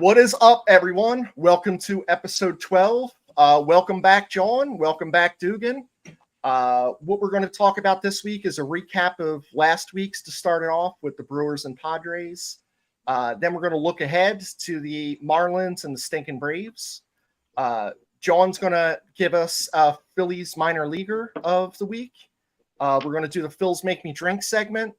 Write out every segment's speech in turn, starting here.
What is up, everyone? Welcome to episode 12. Welcome back, John. Welcome back, Dugan. What we're going to talk about this week is a recap of last week's to start it off with the Brewers and Padres. Then we're going to look ahead to the Marlins and the stinking Braves. John's going to give us Phillies minor leaguer of the week. We're going to do the Phils Make Me Drink segment.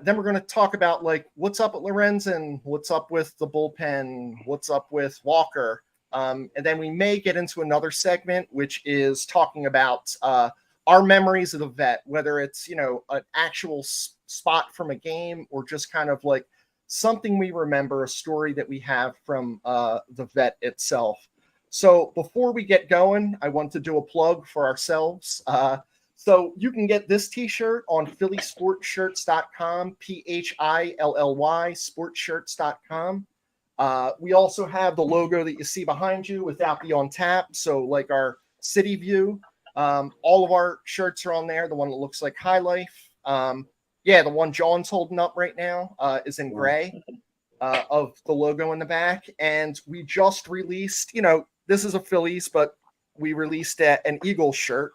Then we're going to talk about what's up at Lorenzen, what's up with the bullpen, what's up with Walker. And then we may get into another segment, which is talking about our memories of the vet, whether it's, an actual spot from a game or just kind of like something we remember, a story that we have from the vet itself. So before we get going, I want to do a plug for ourselves. So you can get this t-shirt on phillysportshirts.com, PHILLY, sportshirts.com. We also have the logo that you see behind you without the on tap. So like our city view, all of our shirts are on there. The one that looks like High Life. The one John's holding up right now is in gray of the logo in the back. And we just released, this is a Phillies, but we released an Eagles shirt.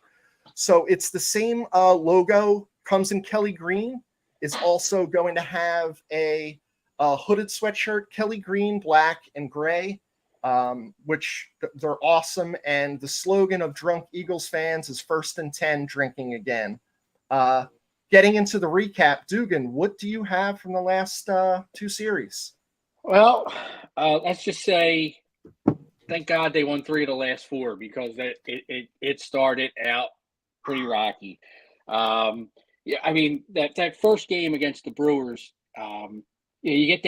So it's the same logo, comes in Kelly green. It's also going to have a hooded sweatshirt, Kelly green, black, and gray, which they're awesome. And the slogan of Drunk Eagles fans is first and 10, drinking again. Getting into the recap, Dugan, what do you have from the last two series? Well, let's just say, thank God they won 3 of the last 4 because it started out pretty rocky. That first game against the Brewers, you get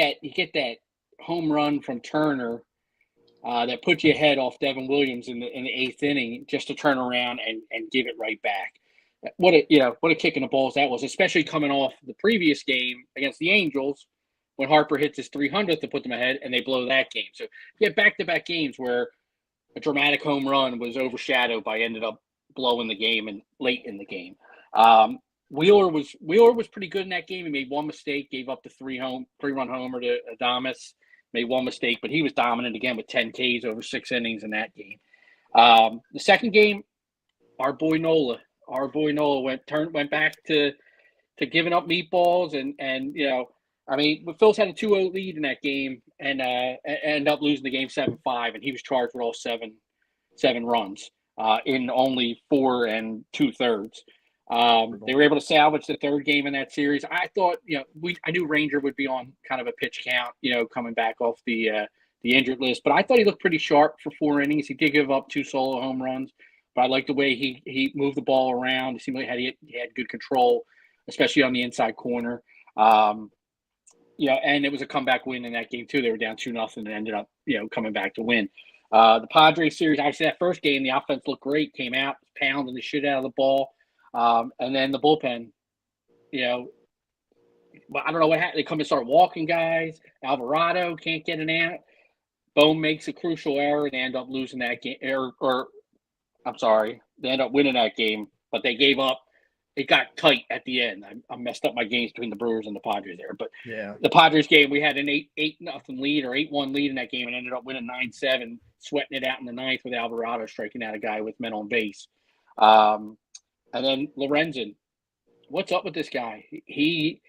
that home run from Turner that puts you ahead off Devin Williams in the 8th inning just to turn around and give it right back. What a kick in the balls that was, especially coming off the previous game against the Angels when Harper hits his 300th to put them ahead and they blow that game. So you get back-to-back games where a dramatic home run was overshadowed by ended up blowing the game and late in the game. Wheeler was pretty good in that game. He made one mistake, gave up the 3-run homer to Odumbass, made one mistake, but he was dominant again with 10 Ks over 6 innings in that game. The second game, our boy Nola went back to giving up meatballs and Phil's had a 2-0 lead in that game and ended up losing the game 7-5, and he was charged with all seven runs in only 4 2/3. They were able to salvage the third game in that series. I thought, I knew Ranger would be on kind of a pitch count, coming back off the injured list, but I thought he looked pretty sharp for 4 innings. He did give up 2 solo home runs, but I liked the way he moved the ball around. It seemed like he had good control, especially on the inside corner. And it was a comeback win in that game too. They were down 2-0 and ended up, coming back to win. The Padres series, obviously that first game, the offense looked great, came out, pounding the shit out of the ball. And then the bullpen, but I don't know what happened. They come and start walking guys. Alvarado can't get an out. Bohm makes a crucial error and they end up losing that game. They end up winning that game, but they gave up. It got tight at the end. I messed up my games between the Brewers and the Padres there. But yeah, the Padres game, we had an 8-0 lead or 8-1 lead in that game and ended up winning 9-7, sweating it out in the 9th with Alvarado striking out a guy with men on base. And then Lorenzen, what's up with this guy? He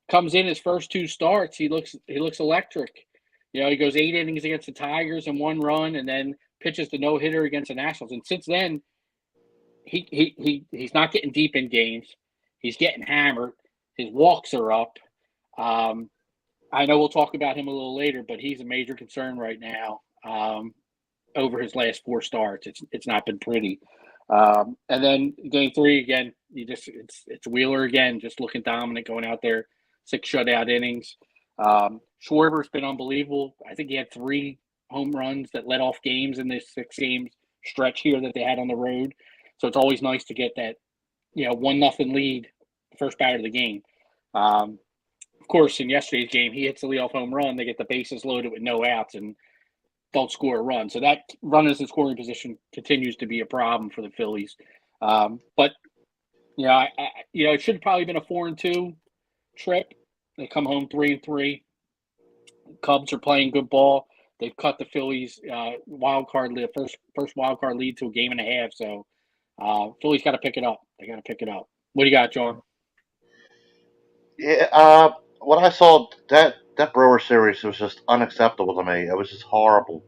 comes in his first 2 starts. He looks electric. He goes 8 innings against the Tigers and 1 run, and then pitches the no-hitter against the Nationals. And since then, he's not getting deep in games. He's getting hammered. His walks are up. I know we'll talk about him a little later, but he's a major concern right now. Over his last 4 starts, it's not been pretty. And then game 3 again, it's Wheeler again, just looking dominant, going out there, 6 shutout innings. Schwarber's been unbelievable. I think he had 3 home runs that led off games in this 6 games stretch here that they had on the road. So it's always nice to get that, 1-0 lead, first batter of the game. Of course, in yesterday's game, he hits the leadoff home run. They get the bases loaded with no outs and don't score a run. So that runners in scoring position continues to be a problem for the Phillies. But it should have probably been a 4-2 trip. They come home 3-3. Cubs are playing good ball. they've cut the Phillies wild card lead, first wild card lead to a game and a half. So Phillies got to pick it up. They got to pick it up. What do you got, John? Yeah, what I saw that Brewer series was just unacceptable to me. It was just horrible.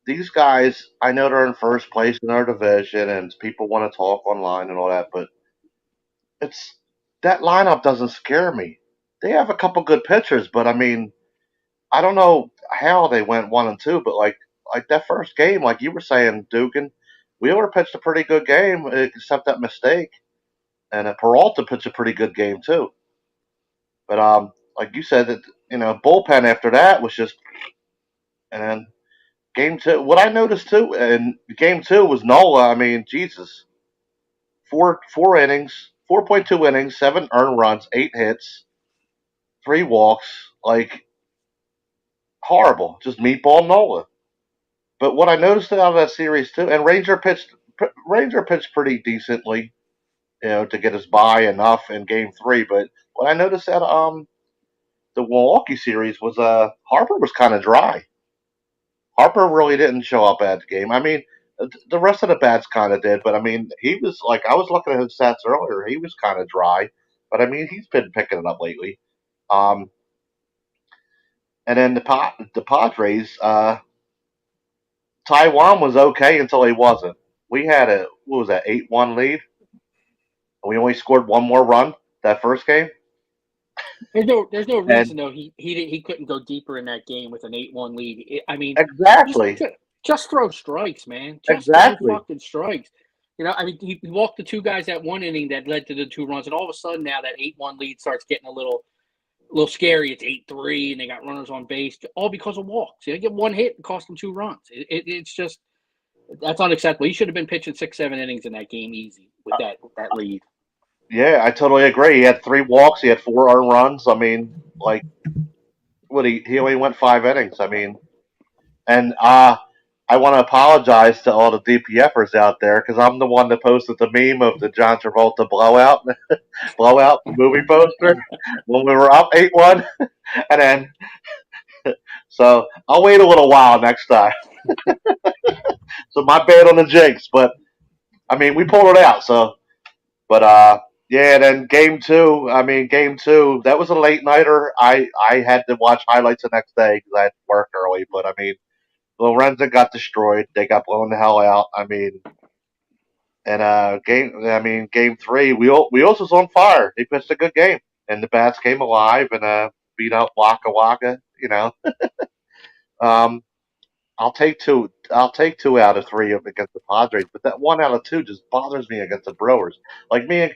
These guys, I know they're in first place in their division, and people want to talk online and all that, but it's that lineup doesn't scare me. They have a couple good pitchers, but I mean, I don't know how they went 1-2, but like that first game, like you were saying, Dugan, Wheeler pitched a pretty good game, except that mistake, and Peralta pitched a pretty good game too. But like you said, that bullpen after that was just, and then game two. What I noticed too, in game two was Nola. I mean, Jesus, four innings, 4.2 innings, 7 earned runs, 8 hits, 3 walks, like horrible, just meatball Nola. But what I noticed out of that series too, and Ranger pitched pretty decently, to get us by enough in game three. But what I noticed at the Milwaukee series was Harper was kind of dry. Harper really didn't show up at the game. I mean, the rest of the bats kind of did, but I mean, he was like I was looking at his stats earlier. He was kind of dry, but I mean, he's been picking it up lately. Um, and then the Padres, Taiwan was okay until he wasn't. We had a what was that 8-1 lead. We only scored one more run that first game. There's no And reason though he couldn't go deeper in that game with an 8-1 lead. I mean, just exactly, just throw strikes, man. Just throw exactly. fucking strikes. I mean, he walked the two guys that one inning that led to the 2 runs, and all of a sudden now that 8-1 lead starts getting a little scary. It's 8-3, and they got runners on base, all because of walks. They get one hit and cost them 2 runs. It's just that's unacceptable. He should have been pitching 6-7 innings in that game easy with that lead. Yeah, I totally agree. He had 3 walks. He had 4 earned runs. I mean, like, what he only went 5 innings. I mean, and I want to apologize to all the DPFers out there because I'm the one that posted the meme of the John Travolta blowout movie poster when we were up 8-1, and then so I'll wait a little while next time. So my bad on the jinx, but I mean we pulled it out. So, but yeah. Then game two. I mean game two. That was a late nighter. I had to watch highlights the next day because I had to work early. But I mean Lorenzen got destroyed. They got blown the hell out. I mean, and game three, Wheels was on fire. He pitched a good game, and the bats came alive and beat up Waka Waka. Um, I'll take two. I'll take 2 out of 3 against the Padres, but that 1 out of 2 just bothers me against the Brewers. Like me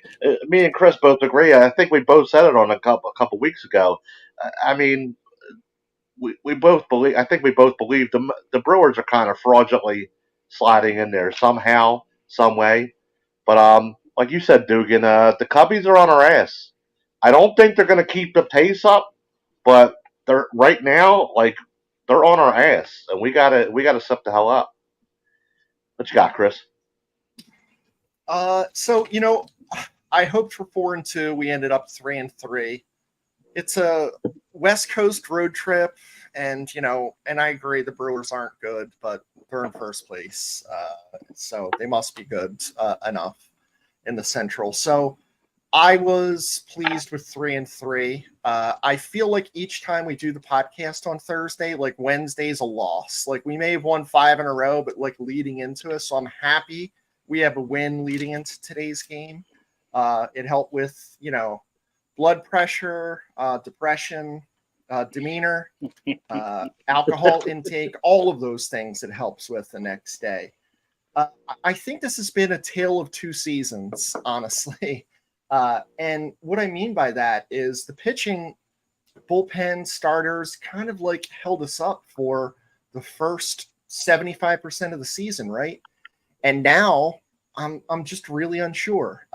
and Chris both agree. I think we both said it on a couple weeks ago. I mean, we both believe. I think we both believe the Brewers are kind of fraudulently sliding in there somehow, some way. But like you said, Dugan, the Cubbies are on our ass. I don't think they're going to keep the pace up, but they're right now like they're on our ass, and we gotta step the hell up. What you got, Chris? So I hoped for 4-2. We ended up 3-3. It's a West Coast road trip, and and I agree the Brewers aren't good, but they're in first place, so they must be good enough in the Central. So I was pleased with 3-3. I feel like each time we do the podcast on Thursday, like Wednesday's a loss. Like we may have won 5 in a row, but like leading into it, so I'm happy we have a win leading into today's game. It helped with blood pressure, depression, demeanor, alcohol intake, all of those things it helps with the next day. I think this has been a tale of 2 seasons, honestly. And what I mean by that is the pitching bullpen starters kind of like held us up for the first 75% of the season, right? And now I'm just really unsure.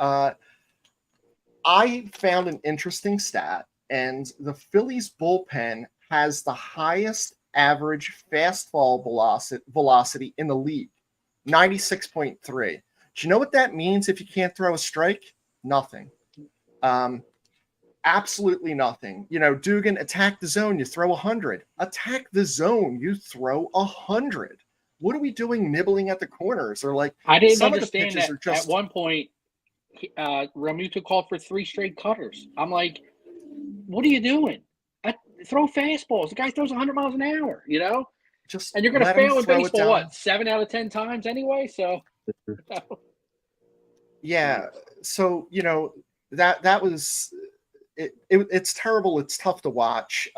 I found an interesting stat, and the Phillies bullpen has the highest average fastball velocity in the league, 96.3. Do you know what that means if you can't throw a strike? Nothing. absolutely nothing. Dugan, attack the zone, you throw 100. Attack the zone, you throw 100. What are we doing nibbling at the corners? Or like I didn't some of the understand pitches that are just at one point, Realmuto called for 3 straight cutters. I'm like, what are you doing? Throw fastballs. The guy throws 100 miles an hour, just and you're going to let him fail in throw it baseball, down. 7 out of 10 times anyway? So, Yeah. So, that was it's terrible. It's tough to watch.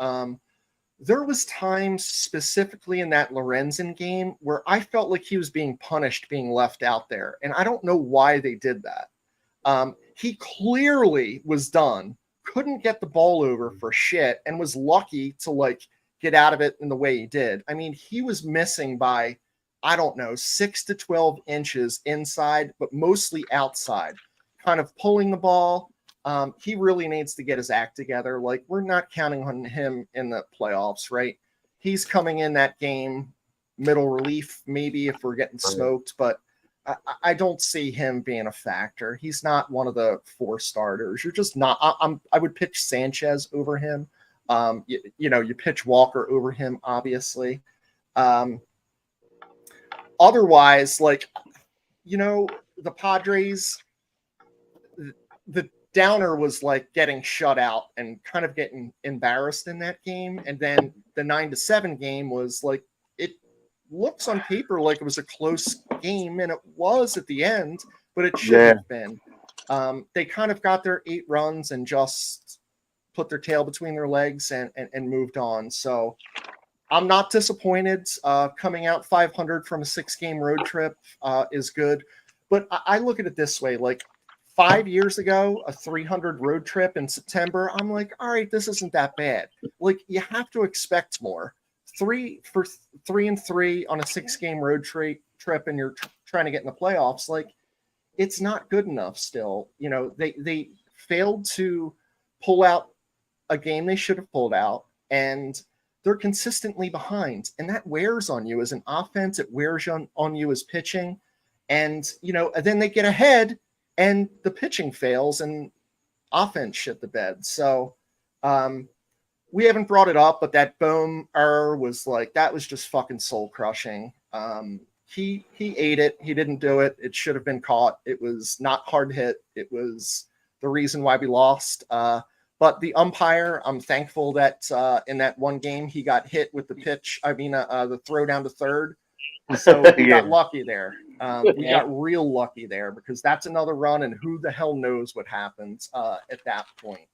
There was times specifically in that Lorenzen game where I felt like he was being punished, being left out there. And I don't know why they did that. He clearly was done, couldn't get the ball over for shit, and was lucky to like get out of it in the way he did. I mean, he was missing by, I don't know, 6 to 12 inches inside, but mostly outside, kind of pulling the ball. He really needs to get his act together. Like, we're not counting on him in the playoffs, right? He's coming in that game, middle relief, maybe if we're getting smoked, but I don't see him being a factor. He's not one of the 4 starters. You're just not. I would pitch Sanchez over him. You pitch Walker over him, obviously. Otherwise, like, the Padres, the downer was like getting shut out and kind of getting embarrassed in that game. And then the 9-7 game was like, it looks on paper like it was a close game, and it was at the end, but it shouldn't have been. They kind of got their 8 runs and just put their tail between their legs and moved on. So I'm not disappointed. Coming out 500 from a 6-game road trip is good. But I look at it this way, like 5 years ago, a 300 road trip in September, I'm like, all right, this isn't that bad. Like, you have to expect more. 3 for 3-3 on a 6-game road trip, and you're trying to get in the playoffs. Like, it's not good enough still. They failed to pull out a game they should have pulled out, and they're consistently behind, and that wears on you as an offense. It wears on you as pitching, and then they get ahead and the pitching fails and offense shit the bed. So we haven't brought it up, but that Bohm error was like, that was just fucking soul crushing. He ate it. He didn't do it. It should have been caught. It was not hard hit. It was the reason why we lost. But the umpire, I'm thankful that in that one game he got hit with the pitch. I mean, the throw down to third. So we got lucky there. We got real lucky there, because that's another run, and who the hell knows what happens at that point.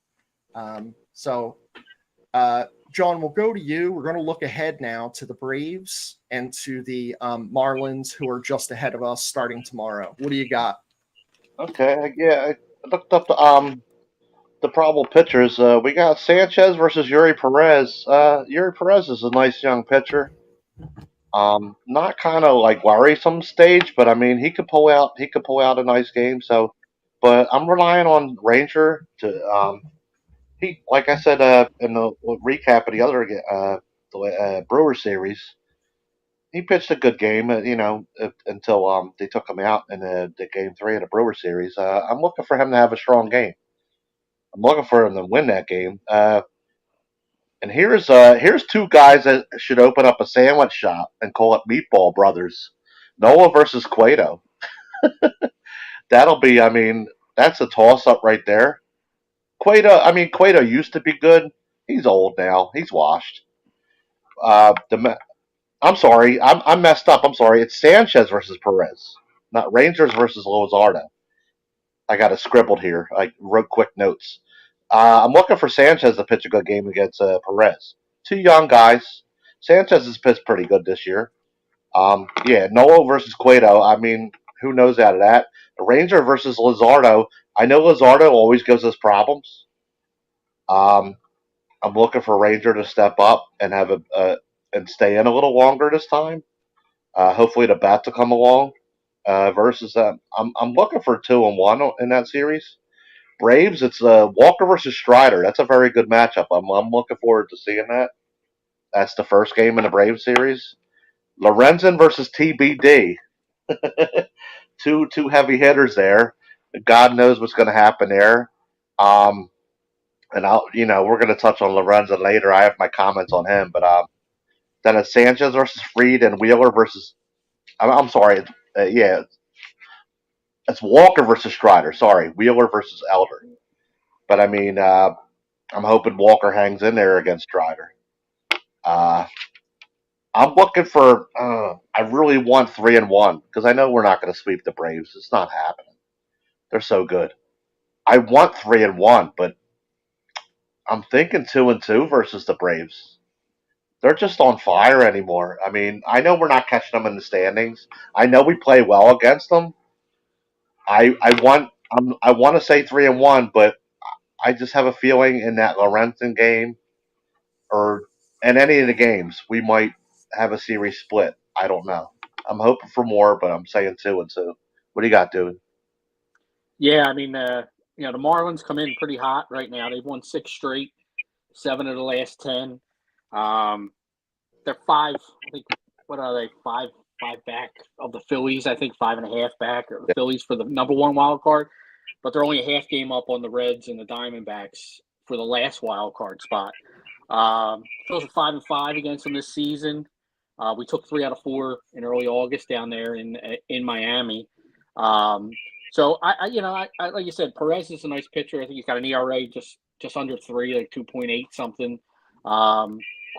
John, we'll go to you. We're going to look ahead now to the Braves and to the Marlins, who are just ahead of us starting tomorrow. What do you got? Okay, yeah, I looked up the probable pitchers. We got Sanchez versus Yuri Perez. Yuri Perez is a nice young pitcher. Not kind of like worrisome stage, but I mean he could pull out a nice game. So, but I'm relying on Ranger to he like I said in the recap of the other Brewers series. He pitched a good game, until they took him out in the game 3 of the Brewer series. I'm looking for him to have a strong game. I'm looking for him to win that game. And here's 2 guys that should open up a sandwich shop and call it Meatball Brothers. Noah versus Cueto. That'll be, I mean, that's a toss up right there. Cueto used to be good. He's old now. He's washed. I'm sorry. I'm messed up. I'm sorry. It's Sanchez versus Perez, not Rangers versus Lozardo. I got it scribbled here. I wrote quick notes. I'm looking for Sanchez to pitch a good game against Perez. 2 young guys. Sanchez has pitched pretty good this year. Yeah, Noah versus Cueto. I mean, who knows out of that? Ranger versus Luzardo. I know Luzardo always gives us problems. Um, I'm looking for Ranger to step up and have and stay in a little longer this time. Hopefully the bat to come along. Versus I'm looking for 2-1 in that series. Braves, it's Walker versus Strider. That's a very good matchup. I'm looking forward to seeing that. That's the first game in the Braves series. Lorenzen versus TBD. Two heavy hitters there. God knows what's going to happen there. and we're going to touch on Lorenzen later. I have my comments on him, but then it's Sanchez versus Fried and Wheeler versus. I'm sorry, yeah, it's Walker versus Strider. Sorry, Wheeler versus Elder. But I mean, I'm hoping Walker hangs in there against Strider. Uh, I'm looking for. I really want 3-1 because I know we're not going to sweep the Braves. It's not happening. They're so good. I want 3-1, but I'm thinking 2-2 versus the Braves. They're just on fire anymore. I mean, I know we're not catching them in the standings. I know we play well against them. I want to say 3-1, but I just have a feeling in that Lorenzen game or in any of the games we might have a series split. I don't know. I'm hoping for more, but I'm saying 2-2. What do you got, dude? Yeah, I mean, the Marlins come in pretty hot right now. They've won 6 straight, 7 of the last 10. They're 5. I think. What are they? Five back of the Phillies. I think 5.5 back of the Phillies for the number 1 wild card. But they're only a half game up on the Reds and the Diamondbacks for the last wild card spot. Phillies are 5-5 against them this season. We took 3 out of 4 in early August down there in Miami. So I like you said, Perez is a nice pitcher. I think he's got an ERA just under 3, like 2.8 something.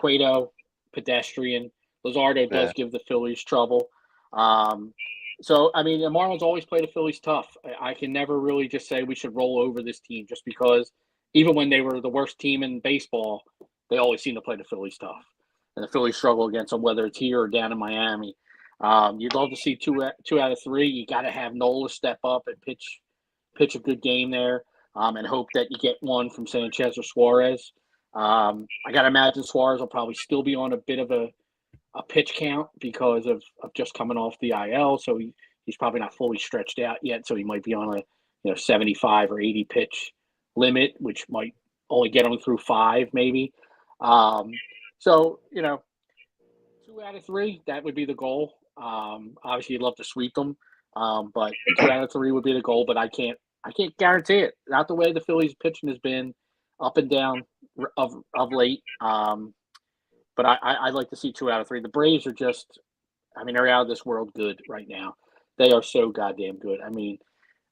Cueto, pedestrian. Luzardo does give the Phillies trouble. So I mean, the Marlins always play the Phillies tough. I can never really just say we should roll over this team just because even when they were the worst team in baseball, they always seem to play the Phillies tough. And the Phillies struggle against them, whether it's here or down in Miami. You'd love to see two out of 3. You got to have Nola step up and pitch a good game there, and hope that you get one from Sanchez or Suarez. I got to imagine Suarez will probably still be on a bit of a pitch count because of just coming off the IL, so he's probably not fully stretched out yet. So he might be on a 75 or 80 pitch limit, which might only get him through 5 maybe. So 2 out of 3, that would be the goal. Obviously, you'd love to sweep them, but 2 out of 3 would be the goal. But I can't guarantee it. Not the way the Phillies pitching has been up and down of late. But I'd like to see 2 out of 3. The Braves are just, I mean, they're out of this world good right now. They are so goddamn good. I mean,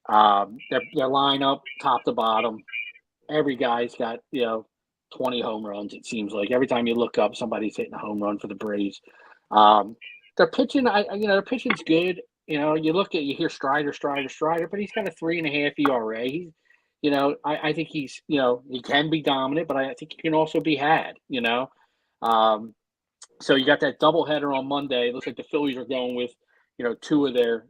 their lineup, top to bottom, every guy's got 20 home runs. It seems like every time you look up, somebody's hitting a home run for the Braves. Their pitching, their pitching's good. You hear Strider, but he's got a 3.5 ERA. I think he's, he can be dominant, but I think he can also be had. So you got that doubleheader on Monday. It looks like the Phillies are going with, two of their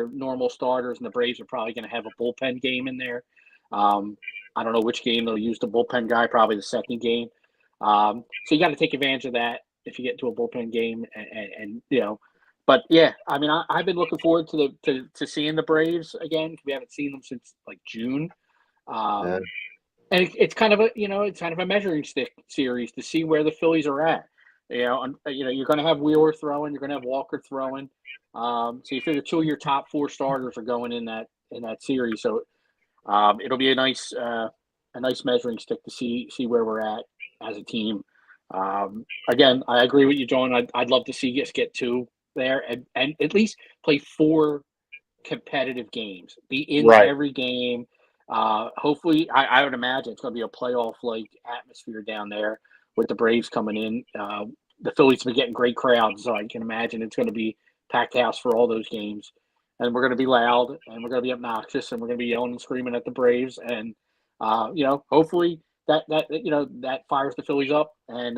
normal starters, and the Braves are probably going to have a bullpen game in there. I don't know which game they'll use the bullpen guy, probably the second game. So you got to take advantage of that if you get into a bullpen game, and But yeah, I mean, I've been looking forward to seeing the Braves again. We haven't seen them since like June. And it's kind of a measuring stick series to see where the Phillies are at. You're going to have Wheeler throwing, you're going to have Walker throwing. So you figure 2 of your top 4 starters are going in that series. So it'll be a nice measuring stick to see where we're at as a team. Again, I agree with you, John. I'd love to see us get 2 there and at least play 4 competitive games. Be in every game. Hopefully, I would imagine it's going to be a playoff-like atmosphere down there with the Braves coming in. The Phillies have been getting great crowds, so I can imagine it's going to be packed house for all those games. And we're going to be loud, and we're going to be obnoxious, and we're going to be yelling and screaming at the Braves. And hopefully that fires the Phillies up, and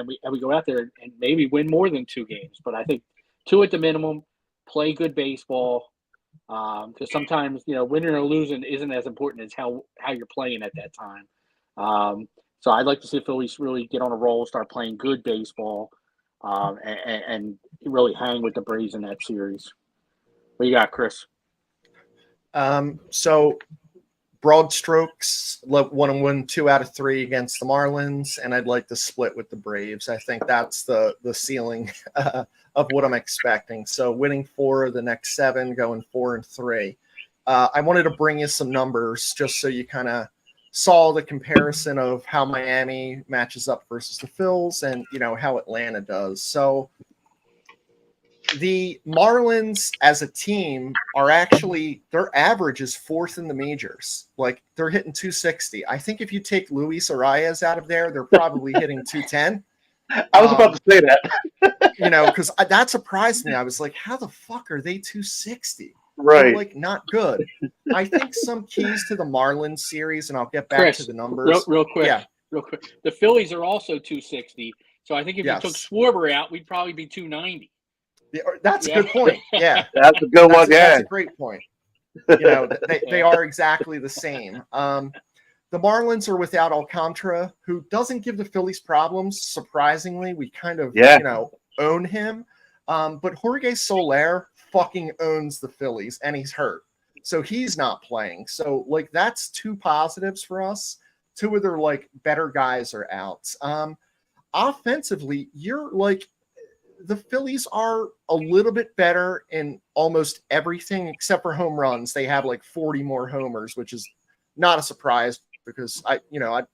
we go out there and maybe win more than 2 games. But I think 2 at the minimum, play good baseball. Because sometimes winning or losing isn't as important as how you're playing at that time. So I'd like to see the Phillies really get on a roll, start playing good baseball, and really hang with the Braves in that series. What you got, Chris? So broad strokes, want to win 2 out of 3 against the Marlins, and I'd like to split with the Braves. I think that's the ceiling of what I'm expecting. So winning 4 of the next 7, going 4-3. I wanted to bring you some numbers just so you kind of saw the comparison of how Miami matches up versus the Phils and, how Atlanta does. So the Marlins as a team are actually, their average is fourth in the majors. Like, they're hitting 260. I think if you take Luis Arias out of there, they're probably hitting 210. I was about to say that. Because that surprised me. I was like, how the fuck are they 260? Right. They're like not good. I think some keys to the Marlins series, and I'll get back Chris, to the numbers. Real quick. Yeah. Real quick. The Phillies are also 260. So I think if Yes. you took Schwarber out, we'd probably be 290. That's a good point. Yeah. That's a good one. That's a great point. They are exactly the same. The Marlins are without Alcantara, who doesn't give the Phillies problems. Surprisingly, we kind of, own him. But Jorge Soler fucking owns the Phillies, and he's hurt. So he's not playing. So, that's two positives for us. Two of their, better guys are out. Offensively, you're, the Phillies are a little bit better in almost everything except for home runs. They have, 40 more homers, which is not a surprise because,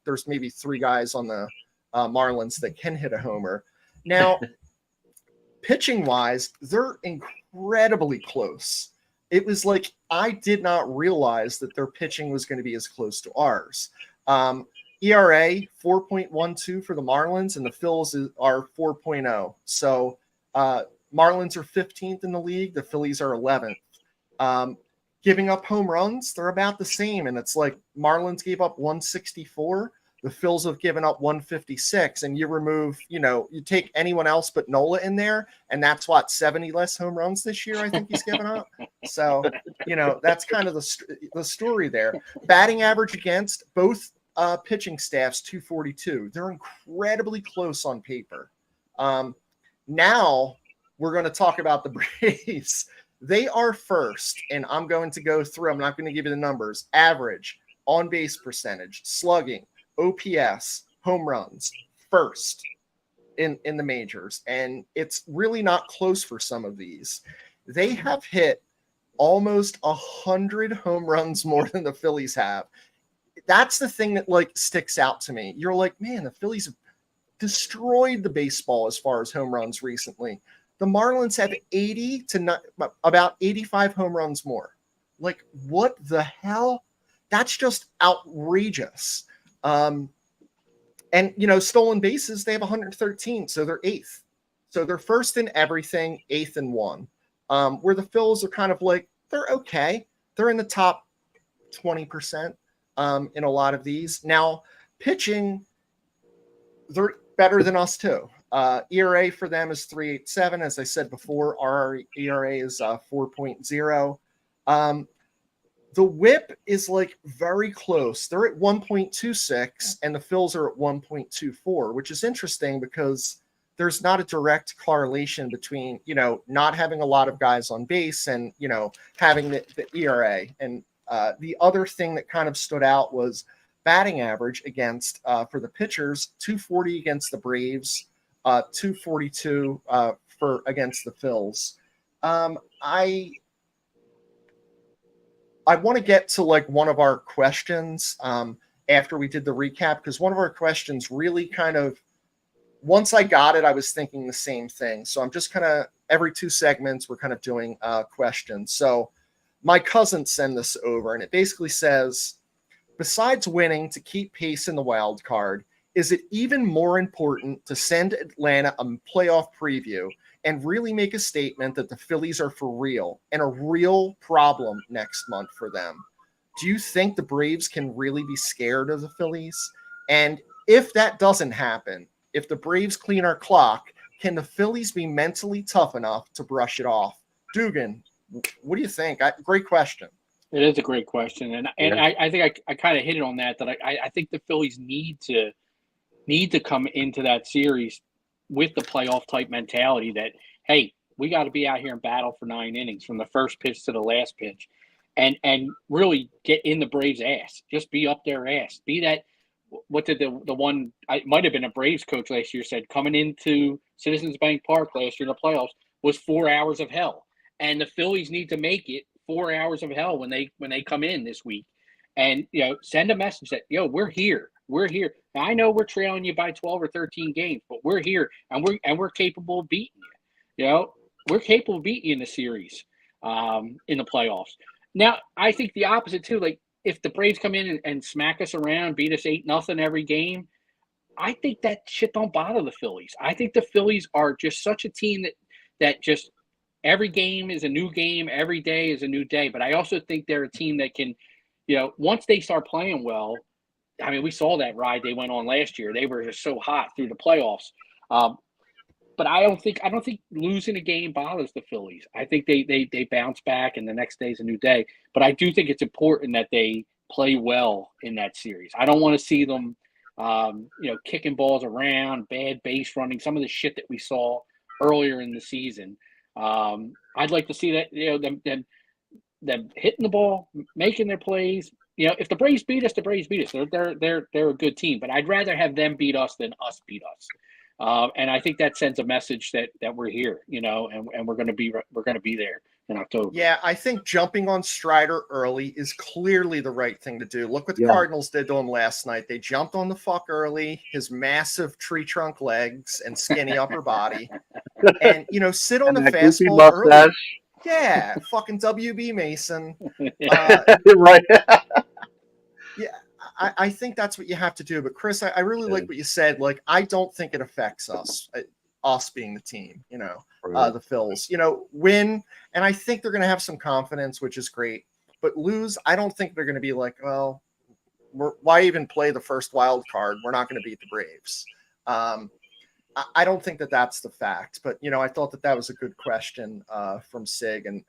there's maybe three guys on the Marlins that can hit a homer. Now, pitching-wise, they're incredibly close. It was I did not realize that their pitching was going to be as close to ours. ERA 4.12 for the Marlins, and the Phils are 4.0. So Marlins are 15th in the league. The Phillies are 11th. Giving up home runs, they're about the same. And it's Marlins gave up 164. The Phils have given up 156, and you remove, you take anyone else but Nola in there, and that's 70 less home runs this year. I think he's given up. So, that's kind of the story there. Batting average against both pitching staffs, 242. They're incredibly close on paper. Now we're going to talk about the Braves. They are first, and I'm going to go through. I'm not going to give you the numbers. Average, on base percentage, slugging, OPS, home runs, first in the majors. And it's really not close for some of these. They have hit almost 100 home runs more than the Phillies have. That's the thing that sticks out to me. You're man, the Phillies have destroyed the baseball as far as home runs recently. The Marlins have 80 to about 85 home runs more. What the hell? That's just outrageous. And stolen bases, they have 113, so they're 8th. So they're first in everything, 8th in one. Where the Phils are kind of they're okay. They're in the top 20% in a lot of these. Now, pitching, they're better than us too. ERA for them is 3.87. As I said before, our ERA is 4.0. The whip is very close. They're at 1.26 and the Phils are at 1.24, which is interesting because there's not a direct correlation between, not having a lot of guys on base and, having the ERA. And the other thing that kind of stood out was batting average against, for the pitchers, 240 against the Braves, 242 against the Phils. I want to get to one of our questions after we did the recap, because one of our questions really kind of, once I got it, I was thinking the same thing. So I'm just kind of, every two segments, we're kind of doing questions. So my cousin sent this over, and it basically says, besides winning to keep pace in the wild card, is it even more important to send Atlanta a playoff preview and really make a statement that the Phillies are for real and a real problem next month for them? Do you think the Braves can really be scared of the Phillies? And if that doesn't happen, if the Braves clean our clock, can the Phillies be mentally tough enough to brush it off? Dugan, what do you think? Great question. It is a great question. And I think I kind of hit it on that I think the Phillies need to come into that series with the playoff type mentality that, hey, we got to be out here and battle for 9 innings from the first pitch to the last pitch, and really get in the Braves' ass. Just be up their ass. Be that. What did the one? I might have been a Braves coach last year said coming into Citizens Bank Park last year in the playoffs was 4 hours of hell, and the Phillies need to make it 4 hours of hell when they come in this week. and send a message that we're here. We're here. Now, I know we're trailing you by 12 or 13 games, but we're here, and we're capable of beating you. We're capable of beating you in the series, in the playoffs. Now, I think the opposite too. Like if the Braves come in and smack us around, beat us 8-0 every game, I think that shit don't bother the Phillies. I think the Phillies are just such a team that just every game is a new game, every day is a new day. But I also think they're a team that can, once they start playing well. I mean, we saw that ride they went on last year. They were just so hot through the playoffs. But I don't think losing a game bothers the Phillies. I think they bounce back, and the next day is a new day. But I do think it's important that they play well in that series. I don't want to see them, kicking balls around, bad base running, some of the shit that we saw earlier in the season. I'd like to see that them hitting the ball, making their plays. If the Braves beat us, the Braves beat us. They're a good team, but I'd rather have them beat us than us beat us. And I think that sends a message that we're here, and we're going to be there in October. Yeah, I think jumping on Strider early is clearly the right thing to do. Look what the Cardinals did to him last night. They jumped on the fuck early, his massive tree trunk legs and skinny upper body, and sit on the fastball early. Yeah, fucking WB Mason. Right. Yeah, I think that's what you have to do. But Chris, I really like what you said. Like, I don't think it affects us being the team, the Phils, win. And I think they're going to have some confidence, which is great. But lose, I don't think they're going to be like, well, why even play the first wild card? We're not going to beat the Braves. I don't think that that's the fact. But, I thought that was a good question from Sig. And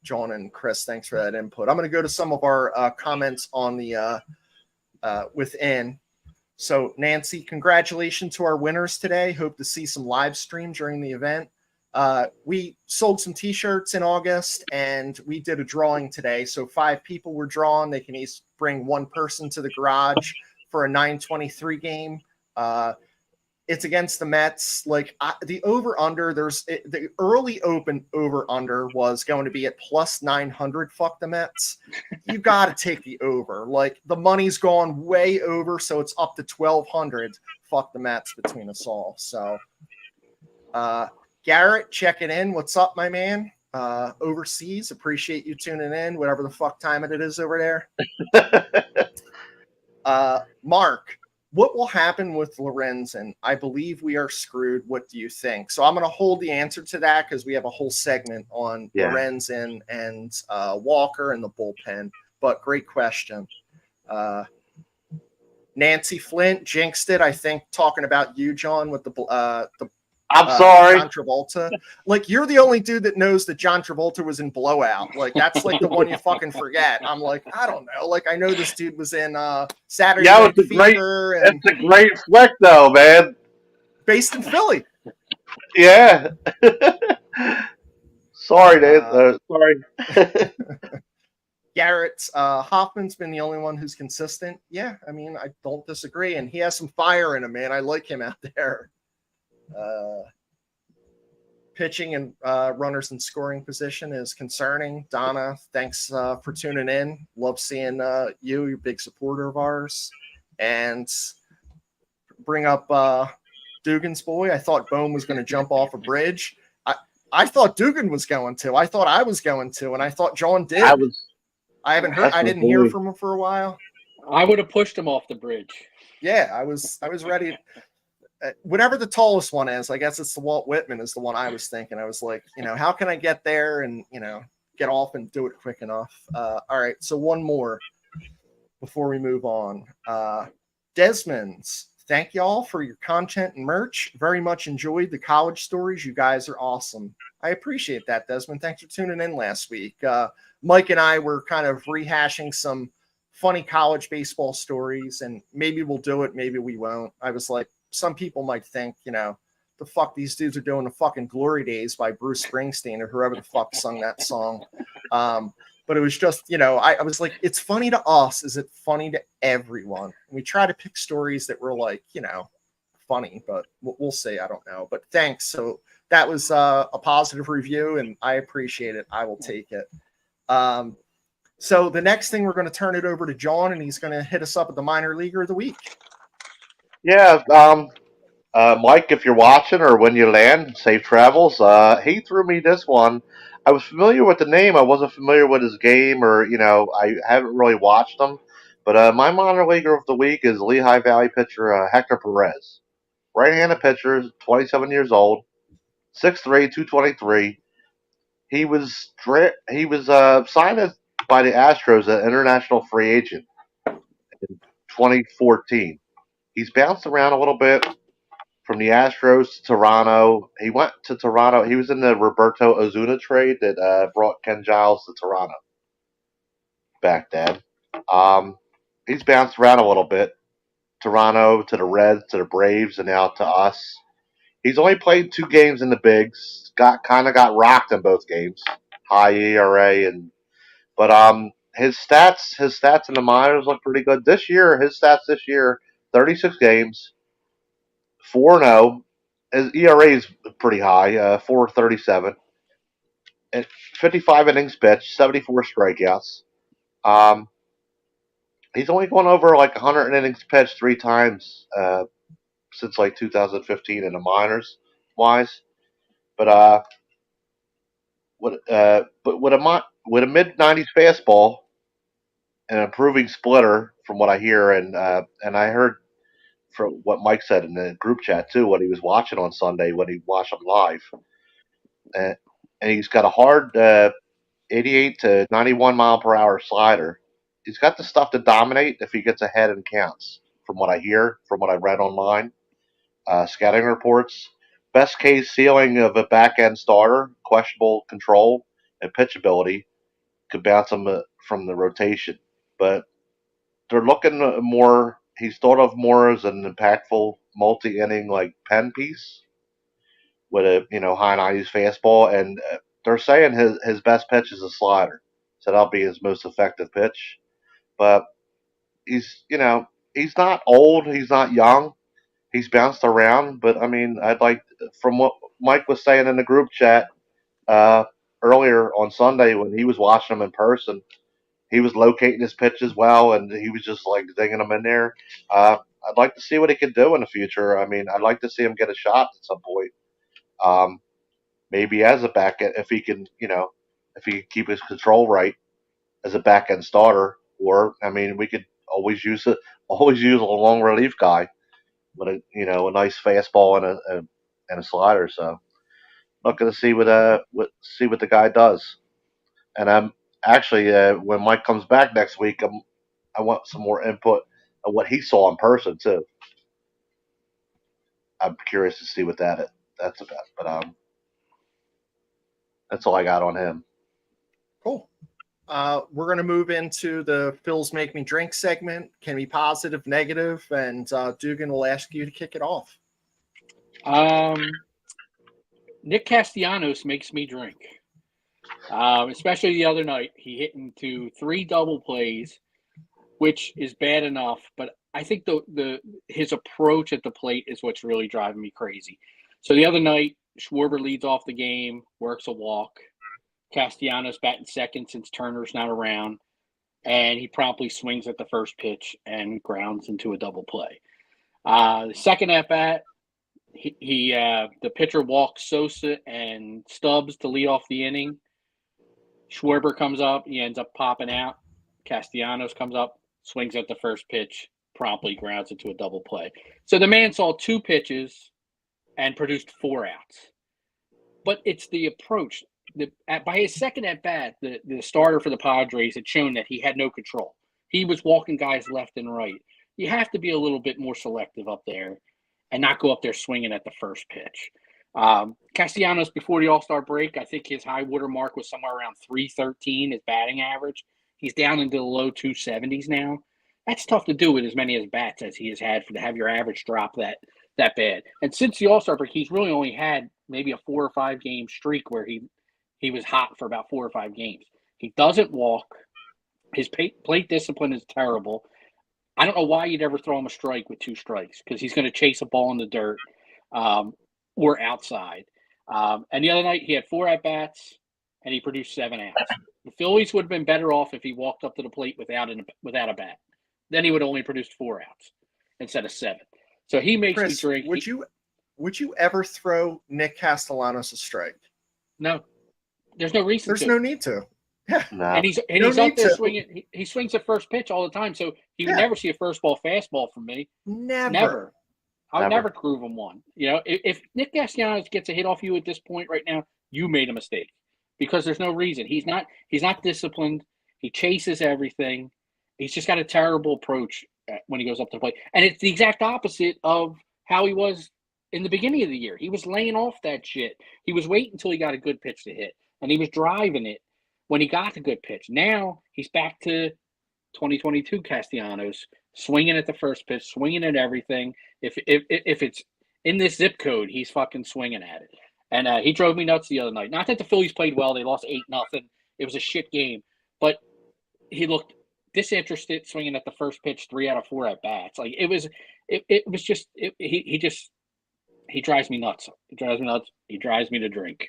John and Chris, thanks for that input. I'm going to go to some of our comments on the within. So, Nancy, congratulations to our winners today. Hope to see some live stream during the event. We sold some T-shirts in August, and we did a drawing today. So 5 people were drawn. They can each bring one person to the garage for a 9:23 game. It's against the Mets. Like the over-under, the early open over-under was going to be at plus 900. Fuck the Mets. You got to take the over. Like the money's gone way over, so it's up to 1,200. Fuck the Mets between us all. So, Garrett, checking in. What's up, my man? Overseas. Appreciate you tuning in, whatever the fuck time it is over there. Mark. What will happen with Lorenzen? I believe we are screwed. What do you think? So I'm going to hold the answer to that because we have a whole segment on Lorenzen and Walker and the bullpen. But great question. Nancy Flint jinxed it, I think, talking about you, John, with the I'm sorry. John Travolta. Like, you're the only dude that knows that John Travolta was in Blowout. Like, that's like the one you fucking forget. I'm like, I don't know. Like, I know this dude was in Saturday Night Fever. It's a great flick, though, man. Based in Philly. Yeah. Sorry, Dave. Sorry. Garrett, Hoffman's been the only one who's consistent. Yeah, I mean, I don't disagree. And he has some fire in him, man. I like him out there. Pitching and runners in scoring position is concerning. Donna, thanks for tuning in. Love seeing you're a big supporter of ours. And bring up Dugan's boy. I thought Bohm was going to jump off a bridge. I thought Dugan was going to. I thought I was going to, and I thought John did. I haven't heard. I didn't hear from him for a while. I would have pushed him off the bridge. Yeah, I was ready. Whatever the tallest one is, I guess it's the Walt Whitman is the one I was thinking. I was like, how can I get there and, get off and do it quick enough? All right. So one more before we move on. Desmond's, thank y'all for your content and merch. Very much enjoyed the college stories. You guys are awesome. I appreciate that, Desmond. Thanks for tuning in last week. Mike and I were kind of rehashing some funny college baseball stories, and maybe we'll do it. Maybe we won't. I was like, some people might think, the fuck these dudes are doing the fucking Glory Days by Bruce Springsteen or whoever the fuck sung that song. But it was just, I was like, it's funny to us. Is it funny to everyone? And we try to pick stories that were like, funny, but we'll see. I don't know. But thanks. So that was a positive review, and I appreciate it. I will take it. So the next thing, we're going to turn it over to John, and he's going to hit us up with the minor leaguer of the week. Yeah, Mike, if you're watching or when you land, safe travels. He threw me this one. I was familiar with the name. I wasn't familiar with his game, or I haven't really watched him. But my minor leaguer of the week is Lehigh Valley pitcher Hector Perez, right-handed pitcher, 27 years old, 6'3", 223. He was signed by the Astros as an international free agent in 2014. He's bounced around a little bit from the Astros to Toronto. He went to Toronto. He was in the Roberto Ozuna trade that brought Ken Giles to Toronto back then. Um, he's bounced around a little bit. Toronto to the Reds to the Braves and now to us. He's only played 2 games in the bigs. Got rocked in both games. High ERA but his stats in the minors look pretty good this year. His stats this year: 36 games, 4-0. His ERA is pretty high, 4.37, and 55 innings pitched, 74 strikeouts. Um, he's only gone over like 100 innings pitched 3 times since like 2015 in the minors wise. But with a mid 90s fastball, an improving splitter from what I hear, and I heard from what Mike said in the group chat too, what he was watching on Sunday when he watched him live, and, and he's got a hard 88 to 91 mile per hour slider. He's got the stuff to dominate if he gets ahead and counts. From what I hear, from what I read online, scouting reports, best case ceiling of a back end starter, questionable control and pitchability could bounce him from the rotation, but they're looking more. He's thought of more as an impactful multi-inning like pen piece with a high 90s fastball, and they're saying his best pitch is a slider, so that'll be his most effective pitch. But he's not old, he's not young, he's bounced around. But I mean, I'd like from what Mike was saying in the group chat uh, earlier on Sunday when he was watching him in person. He was locating his pitches well, and he was just like dinging them in there. I'd like to see what he can do in the future. I mean, I'd like to see him get a shot at some point. Um, Maybe as a back end, if he can, if he can keep his control right as a back end starter. Or I mean, we could always use a long relief guy with a nice fastball and a slider. So looking to see see what the guy does. And I'm actually when Mike comes back next week, I want some more input on what he saw in person too. I'm curious to see what that's about. But that's all I got on him. Cool. We're going to move into the Phil's Make Me Drink segment. Can be positive, negative, and Dugan will ask you to kick it off. Nick Castellanos makes me drink. Especially the other night, he hit into 3 double plays, which is bad enough, but I think his approach at the plate is what's really driving me crazy. So the other night, Schwarber leads off the game, works a walk. Castellanos batting second since Turner's not around, and he promptly swings at the first pitch and grounds into a double play. The second at bat, the pitcher walks Sosa and Stubbs to lead off the inning. Schwarber comes up, he ends up popping out. Castellanos comes up, swings at the first pitch, promptly grounds into a double play. So the man saw 2 pitches and produced 4 outs. But it's the approach. By his second at bat, the starter for the Padres had shown that he had no control. He was walking guys left and right. You have to be a little bit more selective up there and not go up there swinging at the first pitch. Castellanos, before the All-Star break, I think his high water mark was somewhere around 313, his batting average. He's down into the low 270s now. That's tough to do with as many as bats as he has had to have your average drop that bad. And since the All-Star break, he's really only had maybe a 4 or 5 game streak where he was hot for about 4 or 5 games. He doesn't walk. His plate discipline is terrible. I don't know why you'd ever throw him a strike with 2 strikes, because he's going to chase a ball in the dirt or outside. And the other night he had 4 at-bats, and he produced 7 outs. The Phillies would have been better off if he walked up to the plate without a bat. Then he would have only produced 4 outs instead of 7. So he makes Chris, me drink. Would you ever throw Nick Castellanos a strike? No, there's no reason. There's no need to. Yeah, No. and he's up there swinging. He swings at first pitch all the time, so he would never see a first ball fastball from me. Never. I would never prove him one. You know, if Nick Castellanos gets a hit off you at this point right now, you made a mistake because there's no reason. He's not disciplined. He chases everything. He's just got a terrible approach when he goes up to the plate, and it's the exact opposite of how he was in the beginning of the year. He was laying off that shit. He was waiting until he got a good pitch to hit, and he was driving it when he got the good pitch. Now he's back to 2022 Castellanos, swinging at the first pitch, swinging at everything. If it's in this zip code, he's fucking swinging at it. And he drove me nuts the other night. Not that the Phillies played well; they lost 8-0. It was a shit game, but he looked disinterested, swinging at the first pitch, 3 out of 4 at bats. Like it was just he drives me nuts. He drives me nuts. He drives me to drink.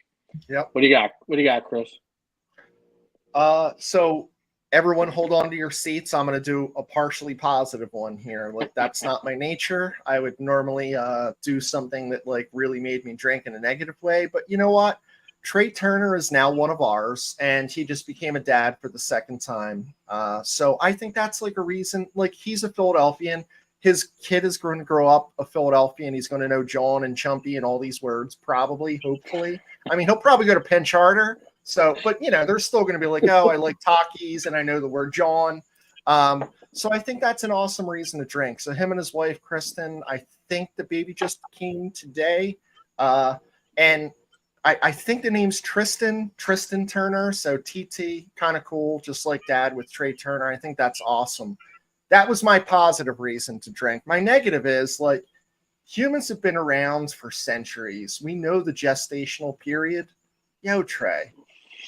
Yep. What do you got? What do you got, Chris? So everyone hold on to your seats. I'm going to do a partially positive one here. Like, that's not my nature. I would normally do something that like really made me drink in a negative way. But you know what? Trey Turner is now one of ours, and he just became a dad for the second time. So I think that's like a reason. Like, he's a Philadelphian. His kid is going to grow up a Philadelphian. He's going to know John and Chumpy and all these words, probably, hopefully. I mean, he'll probably go to Penn Charter. So, but you know, they're still going to be like, oh, I like Takis and I know the word John. So I think that's an awesome reason to drink. So him and his wife, Kristen, I think the baby just came today. And I think the name's Tristan Turner. So TT, kind of cool, just like dad with Trey Turner. I think that's awesome. That was my positive reason to drink. My negative is like humans have been around for centuries. We know the gestational period. Yo, Trey,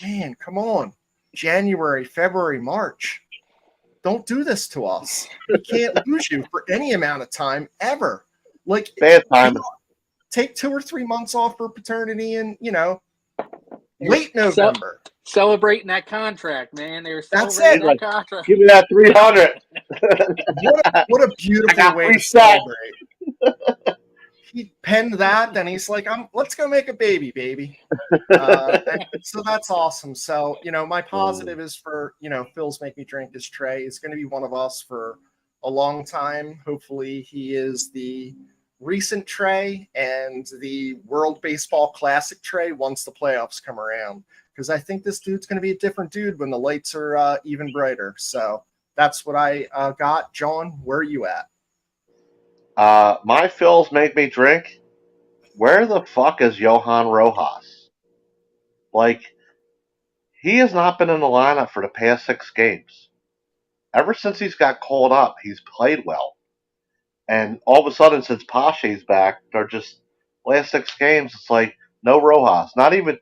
man, come on. January, February, March. Don't do this to us. We can't lose you for any amount of time ever. Like, bad time. Take 2 or 3 months off for paternity and, you know, late November. Celebrating that contract, man. They were That's celebrating it. that contract. Give me that 300. What a beautiful way to celebrate. He penned that, then he's like, let's go make a baby. So that's awesome. So, you know, my positive is for, you know, Phil's Make Me Drink is Trey. He's going to be one of us for a long time. Hopefully he is the recent Trey and the World Baseball Classic Trey once the playoffs come around. Because I think this dude's going to be a different dude when the lights are even brighter. So that's what I got. John, where are you at? My Phils Make Me Drink. Where the fuck is Johan Rojas? Like, he has not been in the lineup for the past 6 games. Ever since he's got called up, he's played well. And all of a sudden, since Pache's back, they're just last 6 games. It's like no Rojas, not even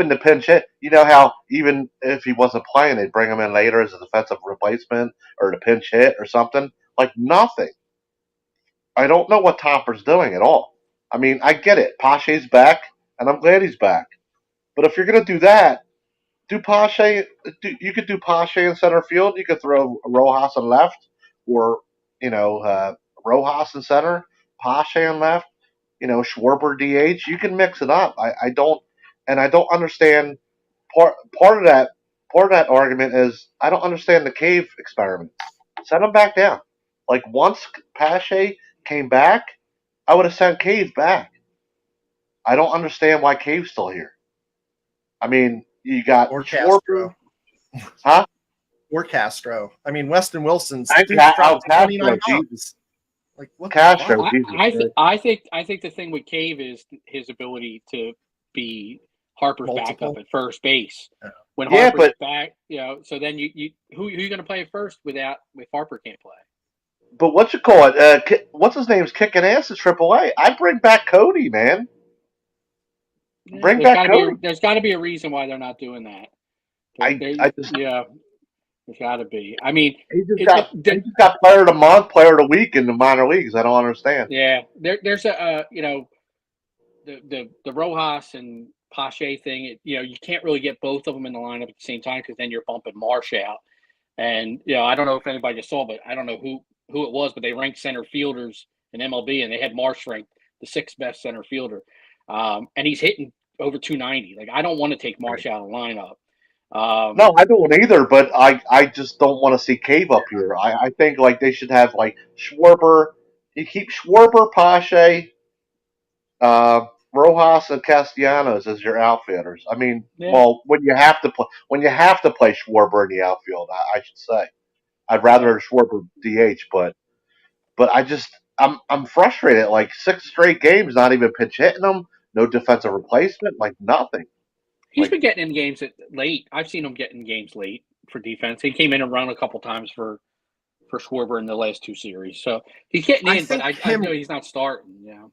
the pinch hit. You know how even if he wasn't playing, they'd bring him in later as a defensive replacement or the pinch hit or something. Like nothing. I don't know what Topper's doing at all. I mean, I get it. Pache's back, and I'm glad he's back. But if you're gonna do that, do Pache. You could do Pache in center field. You could throw Rojas on left, or you know Rojas in center, Pache on left. You know Schwarber DH. You can mix it up. I don't understand part of that argument is I don't understand the cave experiment. Send him back down. Like once Pache came back, I would have sent Cave back. I don't understand why Cave's still here. I mean, you got or Castro. Huh? Or Castro. I mean, Weston Wilson's Castro, pounds. Like what? Castro, I think the thing with Cave is his ability to be Harper's backup at first base. Yeah. When Harper's back, you know, so then you who are you going to play at first if Harper can't play? But what's what's his name's kicking ass at AAA? I'd bring back Cody, man. Bring back Cody. There's got to be a reason why they're not doing that. There's got to be. I mean, he just got player of the month, player of the week in the minor leagues. I don't understand. Yeah, there's a you know, the Rojas and Pache thing, you can't really get both of them in the lineup at the same time because then you're bumping Marsh out. And I don't know if anybody just saw, but I don't know who it was, but they ranked center fielders in MLB, and they had Marsh ranked the sixth best center fielder, and he's hitting over 290. Like, I don't want to take Marsh out of the lineup. No, I don't either, but I just don't want to see Cave up here. I think like they should have like Schwarber. You keep Schwarber, Pache, Rojas, and Castellanos as your outfielders. I mean, Yeah. well, when you have to play Schwarber in the outfield, I should say. I'd rather Schwarber DH, but I'm frustrated. Like 6 straight games, not even pinch hitting them, no defensive replacement, like nothing. He's Like, been getting in games late. I've seen him get in games late for defense. He came in and run a couple times for Schwarber in the last 2 series. So he's getting in, but I know he's not starting. Yeah.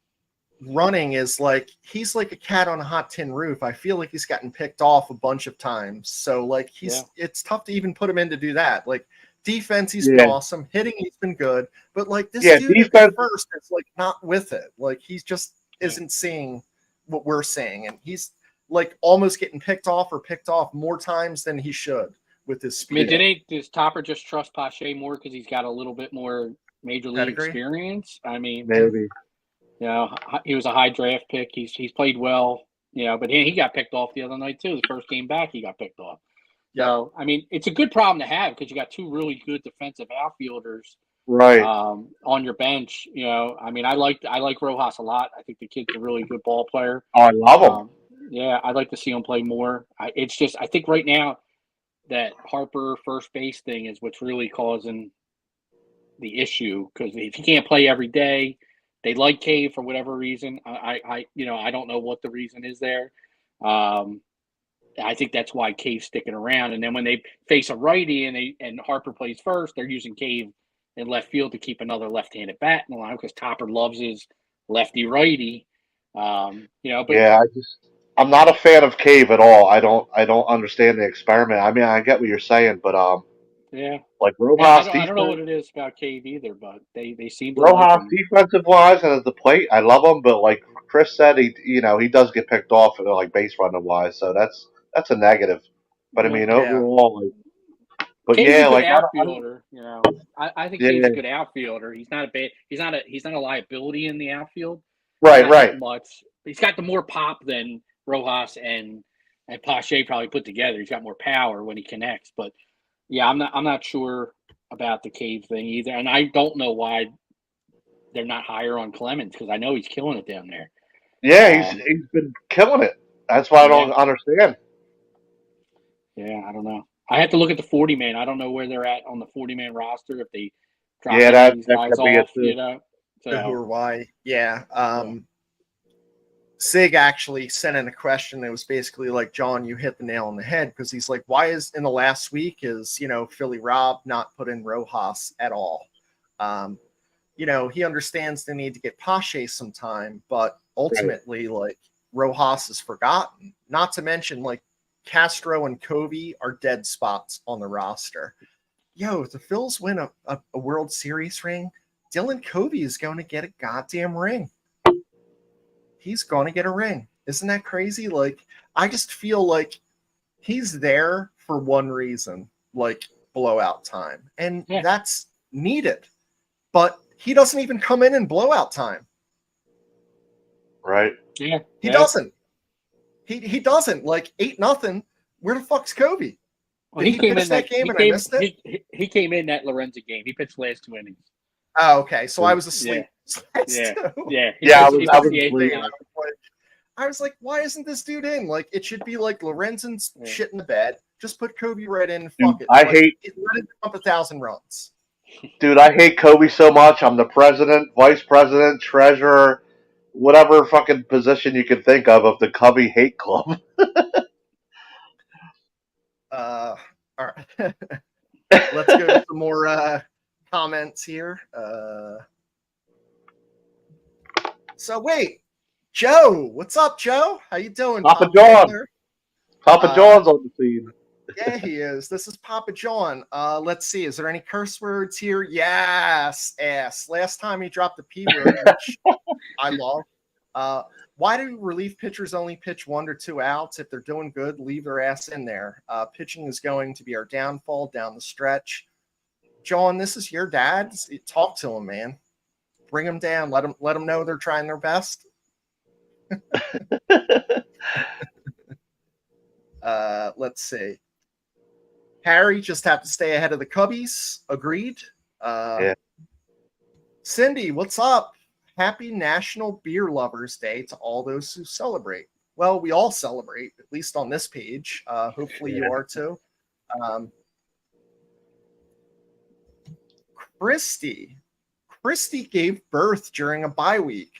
Running is like he's like a cat on a hot tin roof. I feel like he's gotten picked off a bunch of times. So like it's tough to even put him in to do that. Like defense, he's been awesome. Hitting, he's been good. But like this dude defense, at first is like not with it. Like he's just isn't seeing what we're seeing, and he's like almost getting picked off more times than he should with his speed. I mean, does Topper just trust Pache more because he's got a little bit more major league experience? I mean, maybe. He was a high draft pick. He's played well, but he got picked off the other night too. The first game back, he got picked off. So, I mean, it's a good problem to have because you got 2 really good defensive outfielders right on your bench. I mean, I like Rojas a lot. I think the kid's a really good ball player. Oh, I love him. Yeah, I'd like to see him play more. I think right now that Harper first base thing is what's really causing the issue because if he can't play every day, they like Cave for whatever reason. I don't know what the reason is there. I think that's why Cave's sticking around. And then when they face a righty and Harper plays first, they're using Cave in left field to keep another left-handed bat in the line because Topper loves his lefty-righty. But yeah, I'm not a fan of Cave at all. I don't understand the experiment. I mean, I get what you're saying, but like Rojas, I don't know what it is about Cave either, but they seem to Rojas like him. defensive wise and at the plate, I love him. But like Chris said, he does get picked off like base running wise, so that's a negative. But I mean, overall, like, but Cave's yeah, a good like outfielder. I think Cave's a good outfielder. He's not a liability in the outfield. Right. Much. He's got the more pop than Rojas and Pache probably put together. He's got more power when he connects. But yeah, I'm not sure about the Cave thing either, and I don't know why they're not higher on Clemens because I know he's killing it down there. Yeah, he's been killing it. That's why I don't understand. Yeah, I don't know. I have to look at the 40-man. I don't know where they're at on the 40-man roster if they drop these guys off. So who or why? Yeah. Sig actually sent in a question that was basically like, John, you hit the nail on the head because he's like, why is in the last week is Philly Rob not put in Rojas at all? He understands the need to get Pache some time, but ultimately like Rojas is forgotten. Not to mention like Castro and Covey are dead spots on the roster. If the Phils win a World Series ring, Dylan Covey is going to get a goddamn ring. He's going to get a ring. Isn't that crazy? Like, I just feel like he's there for one reason, like blowout time. And that's needed. But he doesn't even come in blowout time. Right. Yeah. He doesn't. He doesn't. Like 8-0. Where the fuck's Covey? Well, he came in that game and I missed it? He came in that Lorenzo game. He pitched the last 2 innings. Oh, okay. So I was asleep. I was asleep. I was like, why isn't this dude in? Like, it should be like Lorenzen's shit in the bed. Just put Covey right in and fuck it. Let it jump 1,000 runs. Dude, I hate Covey so much. I'm the president, vice president, treasurer, whatever fucking position you can think of the Covey hate club. All right. Let's go to some more comments here. So wait, Joe, what's up, Joe? How you doing, Papa John? Papa John's on the scene. Yeah, he is. This is Papa John. Let's see. Is there any curse words here? Yes, ass. Last time he dropped the P word, which I love. Why do relief pitchers only pitch 1 to 2 outs? If they're doing good, leave their ass in there. Pitching is going to be our downfall down the stretch. John, this is your dad. Talk to him, man. Bring them down. Let them know they're trying their best. Let's see. Harry, just have to stay ahead of the Cubbies. Agreed. Yeah. Cindy, what's up? Happy National Beer Lovers Day to all those who celebrate. Well, we all celebrate, at least on this page. Hopefully you are too. Christy gave birth during a bye week.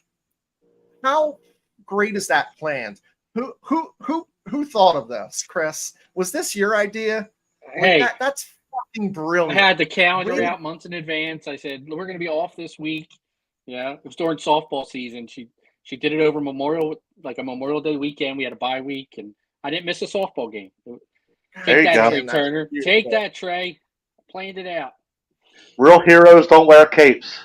How great is that planned? Who thought of this, Chris? Was this your idea? Hey, that's fucking brilliant. I had the calendar out months in advance. I said we're going to be off this week. Yeah, it was during softball season. She did it over a Memorial Day weekend. We had a bye week, and I didn't miss a softball game. There you go. Trey Turner. Take that, Trey. Planned it out. Real heroes don't wear capes.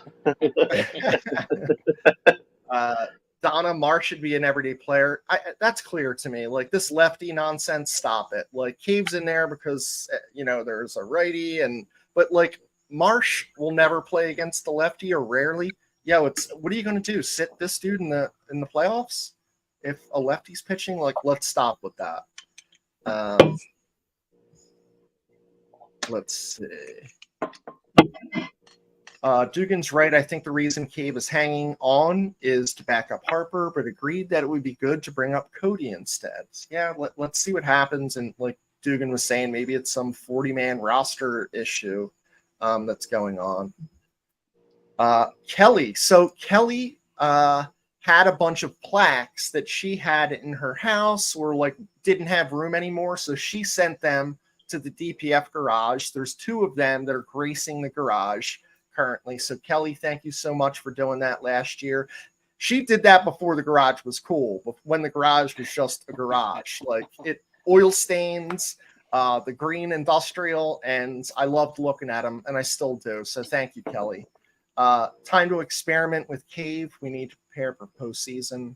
Donna Marsh should be an everyday player. That's clear to me. Like, this lefty nonsense, stop it. Like, Cave's in there because there's a righty, but like Marsh will never play against the lefty, or rarely. What are you going to do? Sit this dude in the playoffs if a lefty's pitching? Like, let's stop with that. Let's see. Dugan's right. I think the reason Cave is hanging on is to back up Harper, but agreed that it would be good to bring up Cody instead. Yeah, let's see what happens. And like Dugan was saying, maybe it's some 40-man roster issue that's going on. Kelly. So Kelly had a bunch of plaques that she had in her house, or like didn't have room anymore, so she sent them to the DPF garage. There's 2 of them that are gracing the garage currently. So Kelly, thank you so much for doing that last year. She did that before the garage was cool, but when the garage was just a garage, like oil stains, the green industrial, and I loved looking at them, and I still do. So thank you, Kelly. Time to experiment with Cave. We need to prepare for postseason.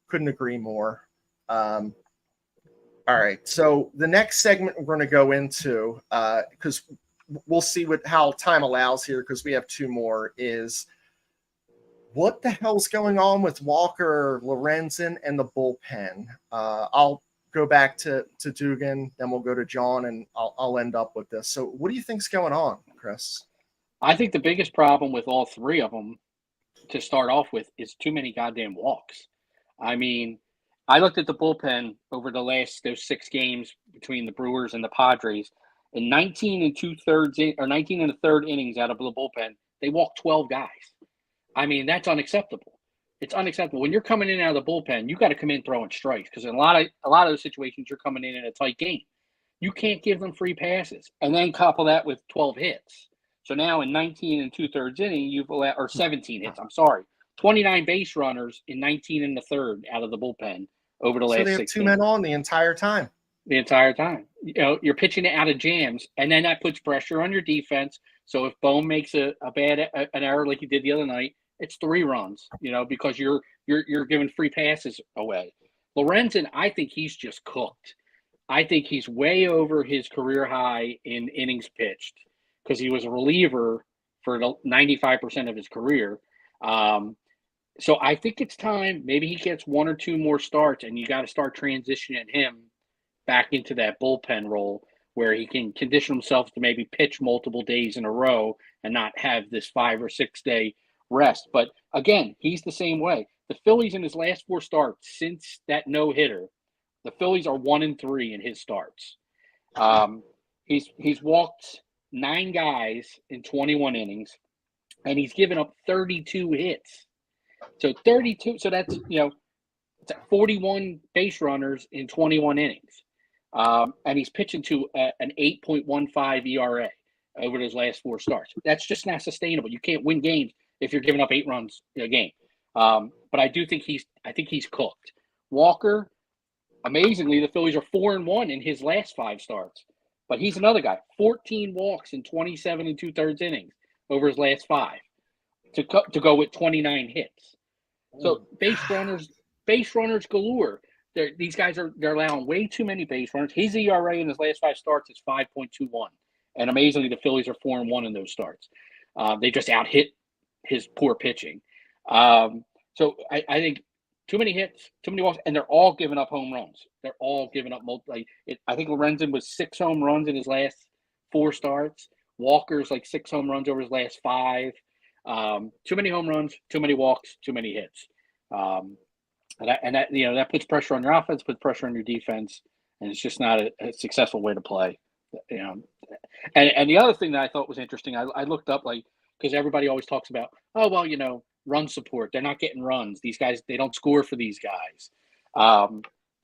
Couldn't agree more. All right. So the next segment we're going to go into, because we'll see how time allows here, because we have 2 more, is what the hell's going on with Walker, Lorenzen, and the bullpen. I'll go back to Dugan, then we'll go to John, and I'll end up with this. So what do you think's going on, Chris? I think the biggest problem with all 3 of them to start off with is too many goddamn walks. I mean, I looked at the bullpen over those 6 games between the Brewers and the Padres. In 19 and a third innings out of the bullpen, they walked 12 guys. I mean, that's unacceptable. It's unacceptable. When you're coming in out of the bullpen, you got to come in throwing strikes, because in a lot of those situations, you're coming in a tight game. You can't give them free passes, and then couple that with 12 hits. So now in 19 and 2/3 inning, or 17 hits. I'm sorry, 29 base runners in 19 and a third out of the bullpen over the last 6 games. So they have 2 men on the entire time. The entire time. You're pitching it out of jams, and then that puts pressure on your defense. So if Bohm makes an error like he did the other night, it's 3 runs, because you're giving free passes away. Lorenzen, I think he's just cooked. I think he's way over his career high in innings pitched, because he was a reliever for 95% of his career. So I think it's time. Maybe he gets 1 or 2 more starts, and you got to start transitioning him back into that bullpen role where he can condition himself to maybe pitch multiple days in a row and not have this 5 or 6 day rest. But again, he's the same way. The Phillies in his last 4 starts since that no-hitter, the Phillies are 1-3 in his starts. He's walked 9 guys in 21 innings, and he's given up 32 hits. So 32. So that's, it's 41 base runners in 21 innings. And he's pitching to an 8.15 ERA over his last 4 starts. That's just not sustainable. You can't win games if you're giving up 8 runs a game. But I think he's cooked. Walker, amazingly, the Phillies are 4-1 in his last 5 starts. But he's another guy, 14 walks in 27 and 2/3 innings over his last 5 to go with 29 hits. So base runners galore. These guys they're allowing way too many base runners. His ERA in his last 5 starts is 5.21, and amazingly, the Phillies are 4-1 in those starts. They just out hit his poor pitching. So I think too many hits, too many walks, and they're all giving up home runs. They're all giving up I think Lorenzen was 6 home runs in his last 4 starts. Walker's like 6 home runs over his last 5. Too many home runs, too many walks, too many hits. And that puts pressure on your offense, puts pressure on your defense, and it's just not a successful way to play. And the other thing that I thought was interesting, I looked up because everybody always talks about, run support. They're not getting runs. These guys, they don't score for these guys.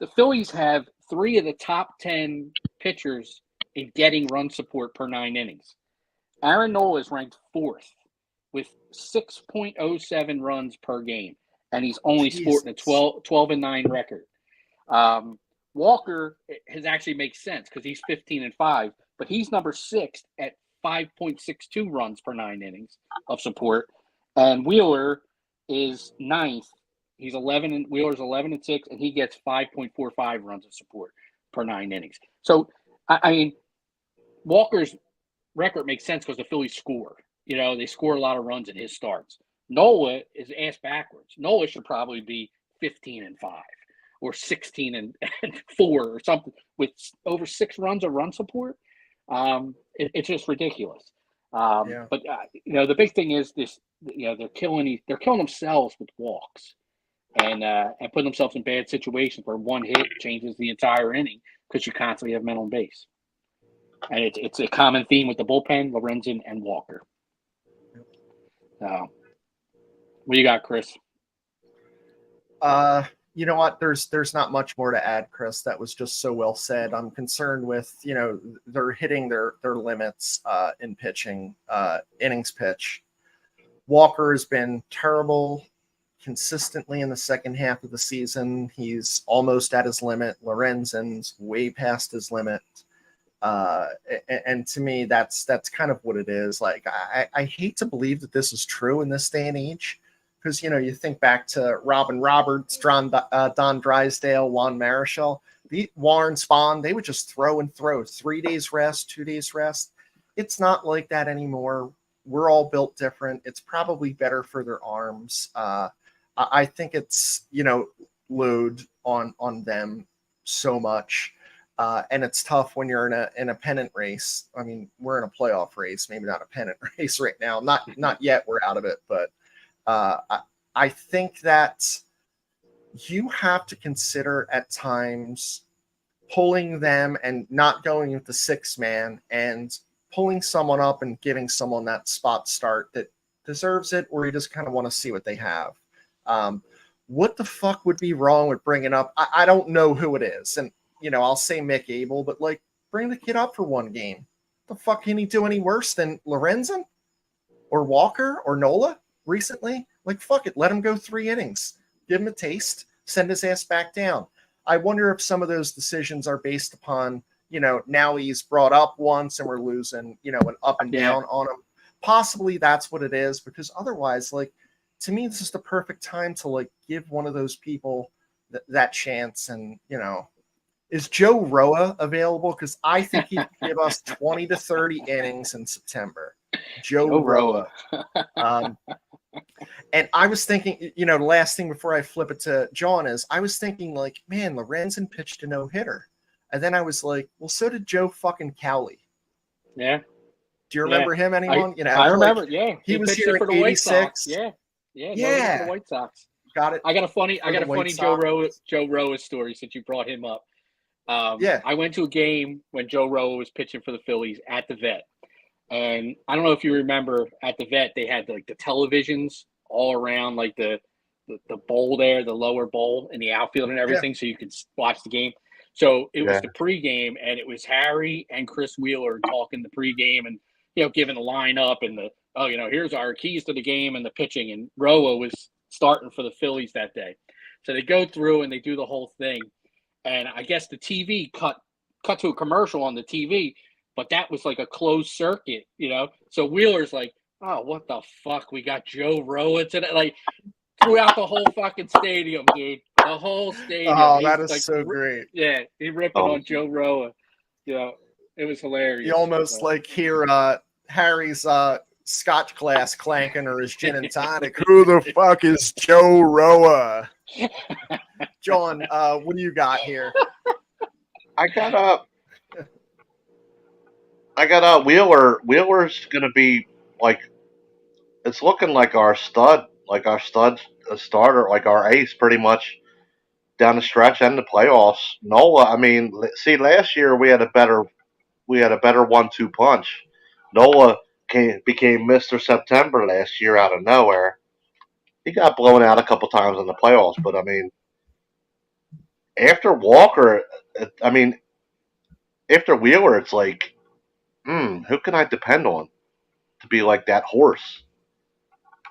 The Phillies have 3 of the top 10 pitchers in getting run support per 9 innings. Aaron Nola is ranked 4th with 6.07 runs per game, and he's only sporting a 12-9 record. Walker has actually makes sense because he's 15-5, but he's number 6 at 5.62 runs per 9 innings of support. And Wheeler is 9th. He's 11 and Wheeler's 11-6, and he gets 5.45 runs of support per 9 innings. So, I mean, Walker's record makes sense because the Phillies score. They score a lot of runs in his starts. Nola is ass backwards. Nola should probably be 15-5 or 16-4 or something with over 6 runs of run support. It's just ridiculous. But the big thing is this. They're killing themselves with walks, and putting themselves in bad situations where one hit changes the entire inning because you constantly have men on base. And it's a common theme with the bullpen, Lorenzen and Walker. What do you got, Chris? You know what? There's not much more to add, Chris. That was just so well said. I'm concerned with, they're hitting their limits in pitching, innings pitch. Walker has been terrible consistently in the second half of the season. He's almost at his limit. Lorenzen's way past his limit. And to me, that's kind of what it is. Like, I hate to believe that this is true in this day and age. Because, you think back to Robin Roberts, Don Drysdale, Juan Marichal, Warren Spahn, they would just throw and throw. 3 days rest, 2 days rest. It's not like that anymore. We're all built different. It's probably better for their arms. I think it's, load on them so much. And it's tough when you're in a pennant race. I mean, we're in a playoff race, maybe not a pennant race right now. Not yet. We're out of it, but I think that you have to consider at times pulling them and not going with the 6-man and pulling someone up and giving someone that spot start that deserves it, or you just kind of want to see what they have. What the fuck would be wrong with bringing up? I don't know who it is, and I'll say Mick Abel, but bring the kid up for one game. The fuck can he do any worse than Lorenzen or Walker or Nola? Recently, fuck it, let him go 3 innings, give him a taste, send his ass back down. I wonder if some of those decisions are based upon, now he's brought up once and we're losing, an up and down on him. Possibly that's what it is, because otherwise, to me, this is the perfect time to give one of those people that chance. And, is Joe Roa available? Because I think he could give us 20 to 30 innings in September. Joe Roa. And I was thinking, the last thing before I flip it to John is I was thinking man, Lorenzen pitched a no-hitter. And then I was like, well, so did Joe fucking Cowley. Yeah. Do you remember him, anyone? I remember, yeah. He was here for in the 86. White Sox. Yeah. For the White Sox. Got it. I got a funny Joe Roa story since you brought him up. I went to a game when Joe Roa was pitching for the Phillies at the Vet. And I don't know if you remember, at the Vet, they had the televisions all around, the bowl there, the lower bowl in the outfield and everything, so you could watch the game. So it was the pregame, and it was Harry and Chris Wheeler talking the pregame and, giving the lineup and here's our keys to the game and the pitching. And Roa was starting for the Phillies that day. So they go through and they do the whole thing. And I guess the TV cut to a commercial on the TV, but that was a closed circuit, So Wheeler's like, oh, what the fuck? We got Joe Roa today. throughout the whole fucking stadium, dude. The whole stadium. Oh, He's that is like, so great. Yeah, he ripping on Joe Roa. It was hilarious. You almost like hear Harry's scotch glass clanking or his gin and tonic. Who the fuck is Joe Roa? John, what do you got here? I got Wheeler. Wheeler's gonna be like, it's looking like our stud, starter, like our ace, pretty much down the stretch and the playoffs. Nola, I mean, see, last year we had a better 1-2 punch. Nola became Mr. September last year out of nowhere. He got blown out a couple times in the playoffs, but I mean, after Walker, I mean, after Wheeler, it's like, who can I depend on to be like that horse?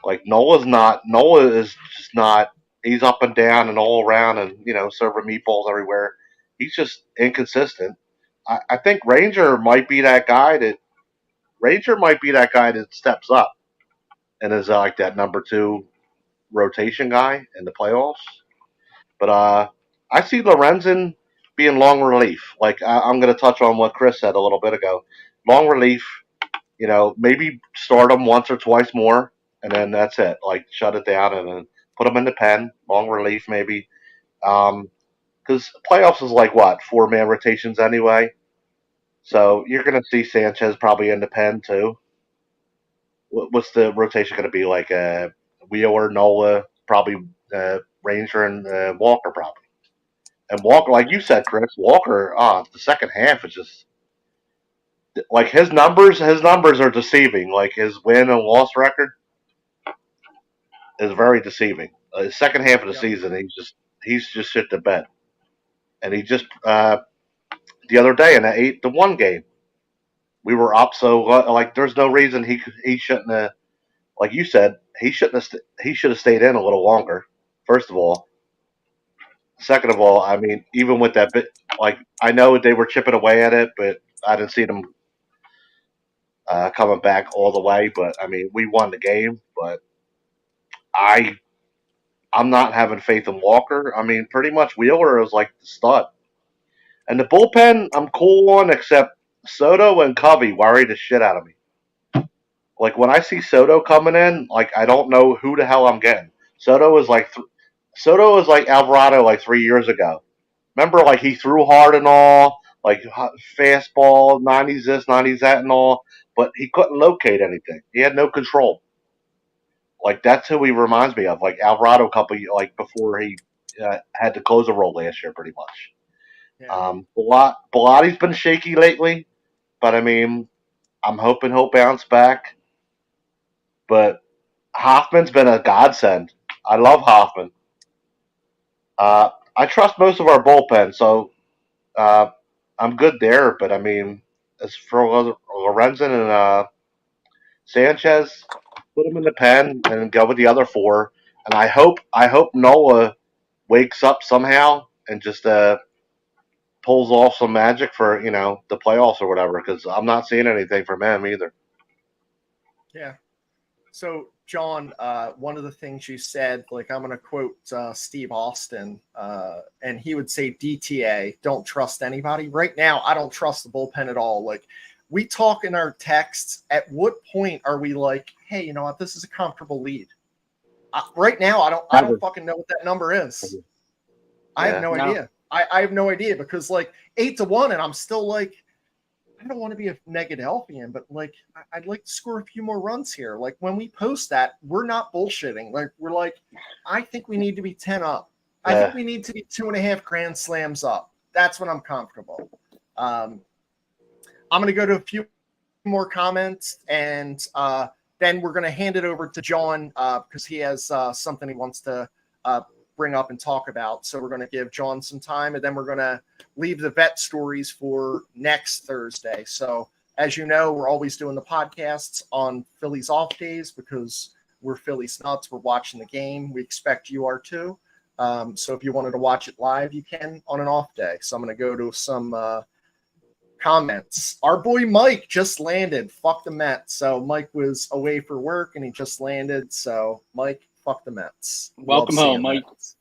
Like Nola is just not. He's up and down and all around, and serving meatballs everywhere. He's just inconsistent. I think Ranger might be that guy that steps up and is like that number two rotation guy in the playoffs. But I see Lorenzen being long relief. Like I'm going to touch on what Chris said a little bit ago. Long relief. Maybe start him once or twice more, and then that's it. Like shut it down and then put him in the pen. Long relief maybe. Because playoffs is like what 4-man rotations anyway. So you're going to see Sanchez probably in the pen too. What's the rotation going to be like? Wheeler, Nola, probably Ranger, and Walker probably. And Walker, like you said, Chris, Walker. The second half is just like his numbers. His numbers are deceiving. Like his win and loss record is very deceiving. His second half of the season, he's just shit the bed. And he just the other day in that 8-1 game, we were up. So like, there's no reason he shouldn't have. Like you said, he shouldn't have. He should have stayed in a little longer. First of all, second of all, I mean, even with that bit, like I know they were chipping away at it, but I didn't see them coming back all the way. But I mean, we won the game. But I, I'm not having faith in Walker. I mean, pretty much Wheeler is like the stud, and the bullpen I'm cool on, except Soto and Covey worry the shit out of me. Like when I see Soto coming in, like I don't know who the hell I'm getting. Soto is like Soto was like Alvarado like 3 years ago. Remember, like he threw hard and all, like fastball, 90s this, 90s that, and all, but he couldn't locate anything. He had no control. Like that's who he reminds me of, like Alvarado, a couple like before he had to close a role last year, pretty much. Yeah. Bilotti's been shaky lately, but I mean, I'm hoping he'll bounce back. But Hoffman's been a godsend. I love Hoffman. I trust most of our bullpen, so uh, I'm good there. But I mean, as for Lorenzen and Sanchez, put them in the pen and go with the other four. And I hope Nola wakes up somehow and just pulls off some magic for the playoffs or whatever. Because I'm not seeing anything from him either. Yeah. So, John, one of the things you said, like I'm going to quote Steve Austin, and he would say DTA, don't trust anybody. Right now, I don't trust the bullpen at all. Like we talk in our texts, at what point are we like, hey, you know what, this is a comfortable lead? Right now, I don't fucking know what that number is. I have no idea. I have no idea because like 8-1, and I'm still like, I don't want to be a Negadelphian, but like I'd like to score a few more runs here. Like when we post that, we're not bullshitting. Like we're like, I think we need to be 10 up. I think we need to be 2.5 grand slams up. That's when I'm comfortable. I'm going to go to a few more comments, and then we're going to hand it over to John because he has something he wants to bring up and talk about. So we're going to give John some time, and then we're going to leave the vet stories for next Thursday. So as you know, we're always doing the podcasts on Phillies off days because we're Phillies nuts. We're watching the game. We expect you are too. So if you wanted to watch it live, you can on an off day. So I'm going to go to some comments. Our boy Mike just landed. Fuck the Mets. So Mike was away for work and he just landed. So Mike, Fuck the Mets. Welcome home, Mike. Mets.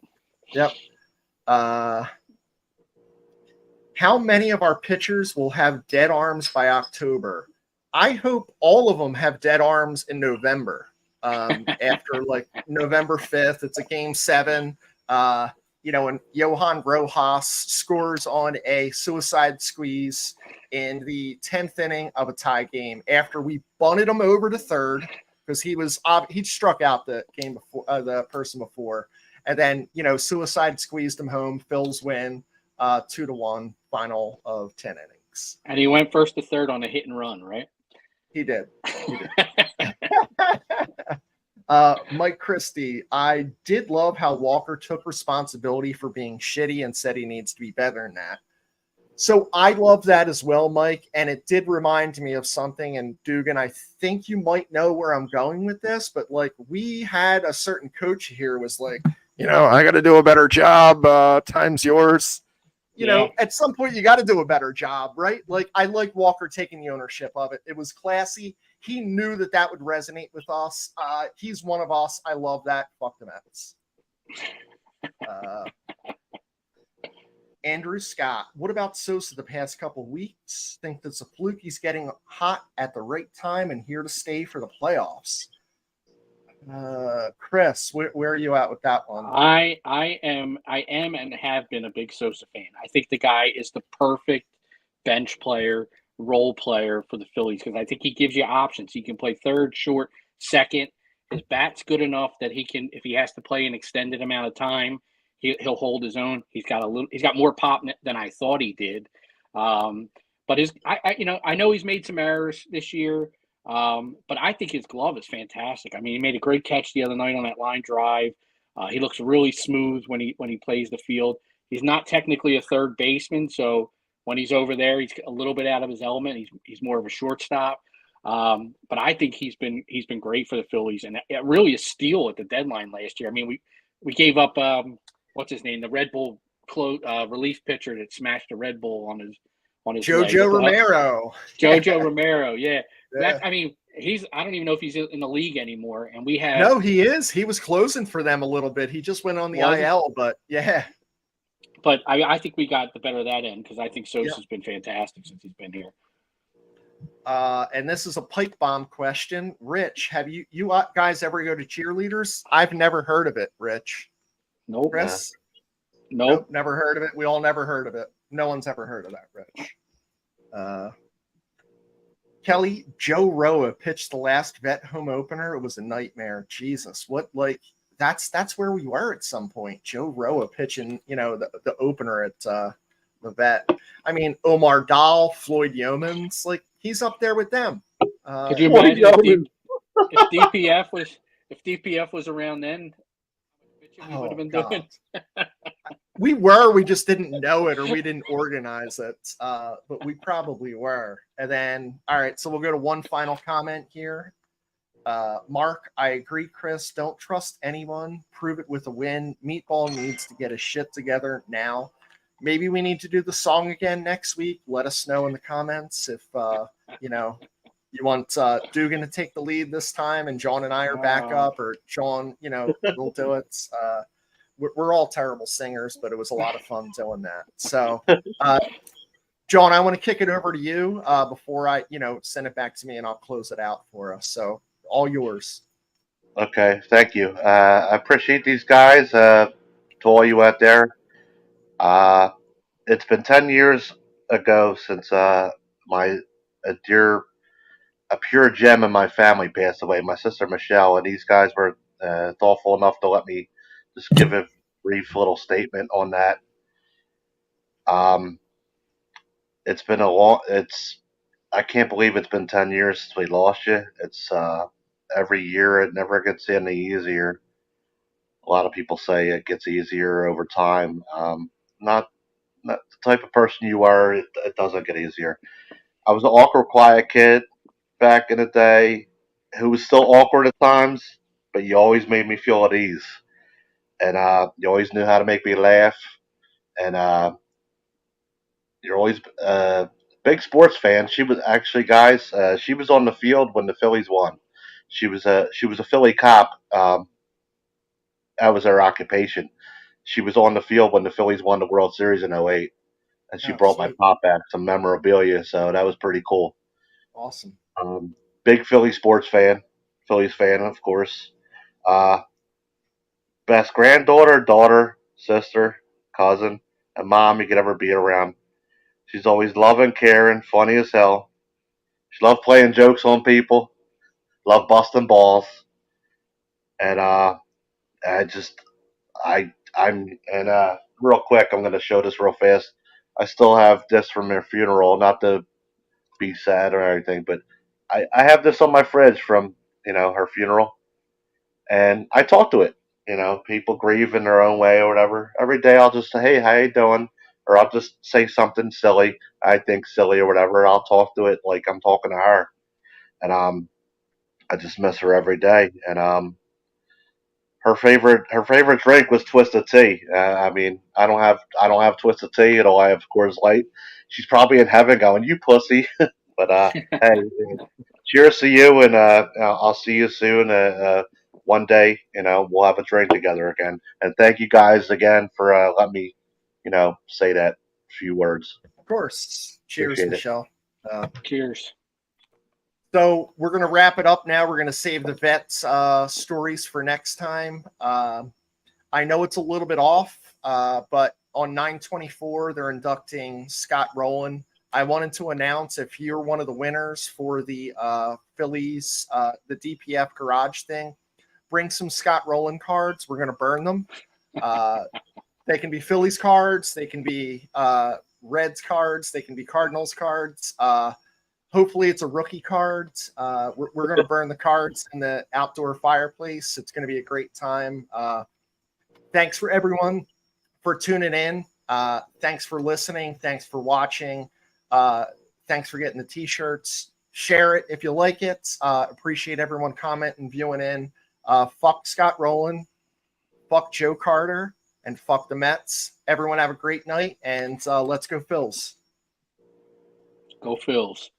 Yep. How many of our pitchers will have dead arms by October? I hope all of them have dead arms in November. After like November 5th, it's a game 7. And Johan Rojas scores on a suicide squeeze in the 10th inning of a tie game after we bunted him over to third because he struck out the game before the person before, and then suicide squeezed him home. Phil's win, 2-1, final of 10 innings. And he went first to third on a hit and run, right? He did. Mike Christie, I did love how Walker took responsibility for being shitty and said he needs to be better than that. So I love that as well, Mike. And it did remind me of something. And Dugan, I think you might know where I'm going with this, but like we had a certain coach here was like, I got to do a better job. Time's yours. At some point you got to do a better job, right? Like I like Walker taking the ownership of it. It was classy. He knew that would resonate with us. He's one of us. I love that. Fuck the Mets. Andrew Scott, what about Sosa the past couple weeks? Think that's a fluke. He's getting hot at the right time and here to stay for the playoffs. Chris, where are you at with that one? I am and have been a big Sosa fan. I think the guy is the perfect bench player, role player for the Phillies because I think he gives you options. He can play third, short, second. His bat's good enough that he can, if he has to play an extended amount of time, he'll hold his own. He's got more pop than I thought he did. But I know he's made some errors this year. But I think his glove is fantastic. I mean, he made a great catch the other night on that line drive. He looks really smooth when he plays the field. He's not technically a third baseman, so when he's over there, he's a little bit out of his element. He's more of a shortstop. But I think he's been great for the Phillies, and really a steal at the deadline last year. I mean, we gave up what's his name, the Red Bull relief pitcher that smashed a Red Bull on his Jojo Romero. Jojo Romero, yeah. I mean, I don't even know if he's in the league anymore. And we have no, he is. He was closing for them a little bit. He just went on the IL, but yeah. But I think we got the better of that end because I think Sosa's been fantastic since he's been here. And this is a pipe bomb question. Rich, have you guys ever go to cheerleaders? I've never heard of it, Rich. Nope. Chris? Nope. Never heard of it. We all never heard of it. No one's ever heard of that, Rich. Kelly, Joe Roa pitched the last vet home opener. It was a nightmare. Jesus, that's where we were at some point. Joe Roa pitching, the opener at the vet. I mean, Omar Dahl, Floyd Yeomans, like he's up there with them. Could you imagine if DPF was around then? We would have been doing. We just didn't know it or we didn't organize it, but we probably were. And then, all right, so we'll go to one final comment here. Mark, I agree, Chris. Don't trust anyone. Prove it with a win. Meatball needs to get his shit together now. Maybe we need to do the song again next week. Let us know in the comments if, you want Dugan to take the lead this time and John and I are back up, or John, will do it. We're all terrible singers, but it was a lot of fun doing that. So, John, I want to kick it over to you before I, send it back to me and I'll close it out for us. So all yours. Okay. Thank you. I appreciate these guys. To all you out there. It's been 10 years ago since a pure gem in my family passed away, my sister Michelle, and these guys were thoughtful enough to let me just give a brief little statement on that. It's been I can't believe it's been 10 years since we lost you. It's every year it never gets any easier. A lot of people say it gets easier over time. Not the type of person you are, it doesn't get easier. I was an awkward, quiet kid back in the day who was still awkward at times, but you always made me feel at ease. And you always knew how to make me laugh. And you're always a big sports fan. She was actually, guys, she was on the field when the Phillies won. She was a Philly cop. that was her occupation. She was on the field when the Phillies won the World Series in '08, and she Oh, brought my sweet. pop back some memorabilia, so that was pretty cool. Awesome. Big Philly sports fan, Phillies fan, of course. Uh, Best granddaughter, daughter, sister, cousin, and mom you could ever be around. She's always loving, caring, funny as hell. She loved playing jokes on people, loved busting balls, and I just I'm and real quick, I'm gonna show this real fast. I still have this from her funeral, not to be sad or anything, but I have this on my fridge from her funeral, and I talk to it. People grieve in their own way or whatever. Every day I'll just say, "Hey, how you doing?" Or I'll just say something silly I think silly or whatever. I'll talk to it like I'm talking to her, and I just miss her every day. And her favorite drink was Twisted Tea. I mean, I don't have Twisted Tea at all. I have Coors Light. She's probably in heaven going, "You pussy." But hey, cheers to you, and I'll see you soon. One day, we'll have a drink together again. And thank you guys again for letting me, say that few words. Of course. Cheers, Appreciate it. Michelle. Cheers. So we're going to wrap it up now. We're going to save the vets stories for next time. I know it's a little bit off, but on 9/24, they're inducting Scott Rowland. I wanted to announce if you're one of the winners for the Phillies, the DPF garage thing, bring some Scott Rowland cards. We're going to burn them. They can be Phillies cards. They can be Reds cards. They can be Cardinals cards. Hopefully it's a rookie card. We're going to burn the cards in the outdoor fireplace. It's going to be a great time. Thanks for everyone for tuning in. Thanks for listening. Thanks for watching. Thanks for getting the t-shirts. Share it if you like it. Appreciate everyone commenting and viewing in. Fuck Scott Rowland. Fuck Joe Carter. And fuck the Mets. Everyone have a great night. And let's go Phils. Go Phils.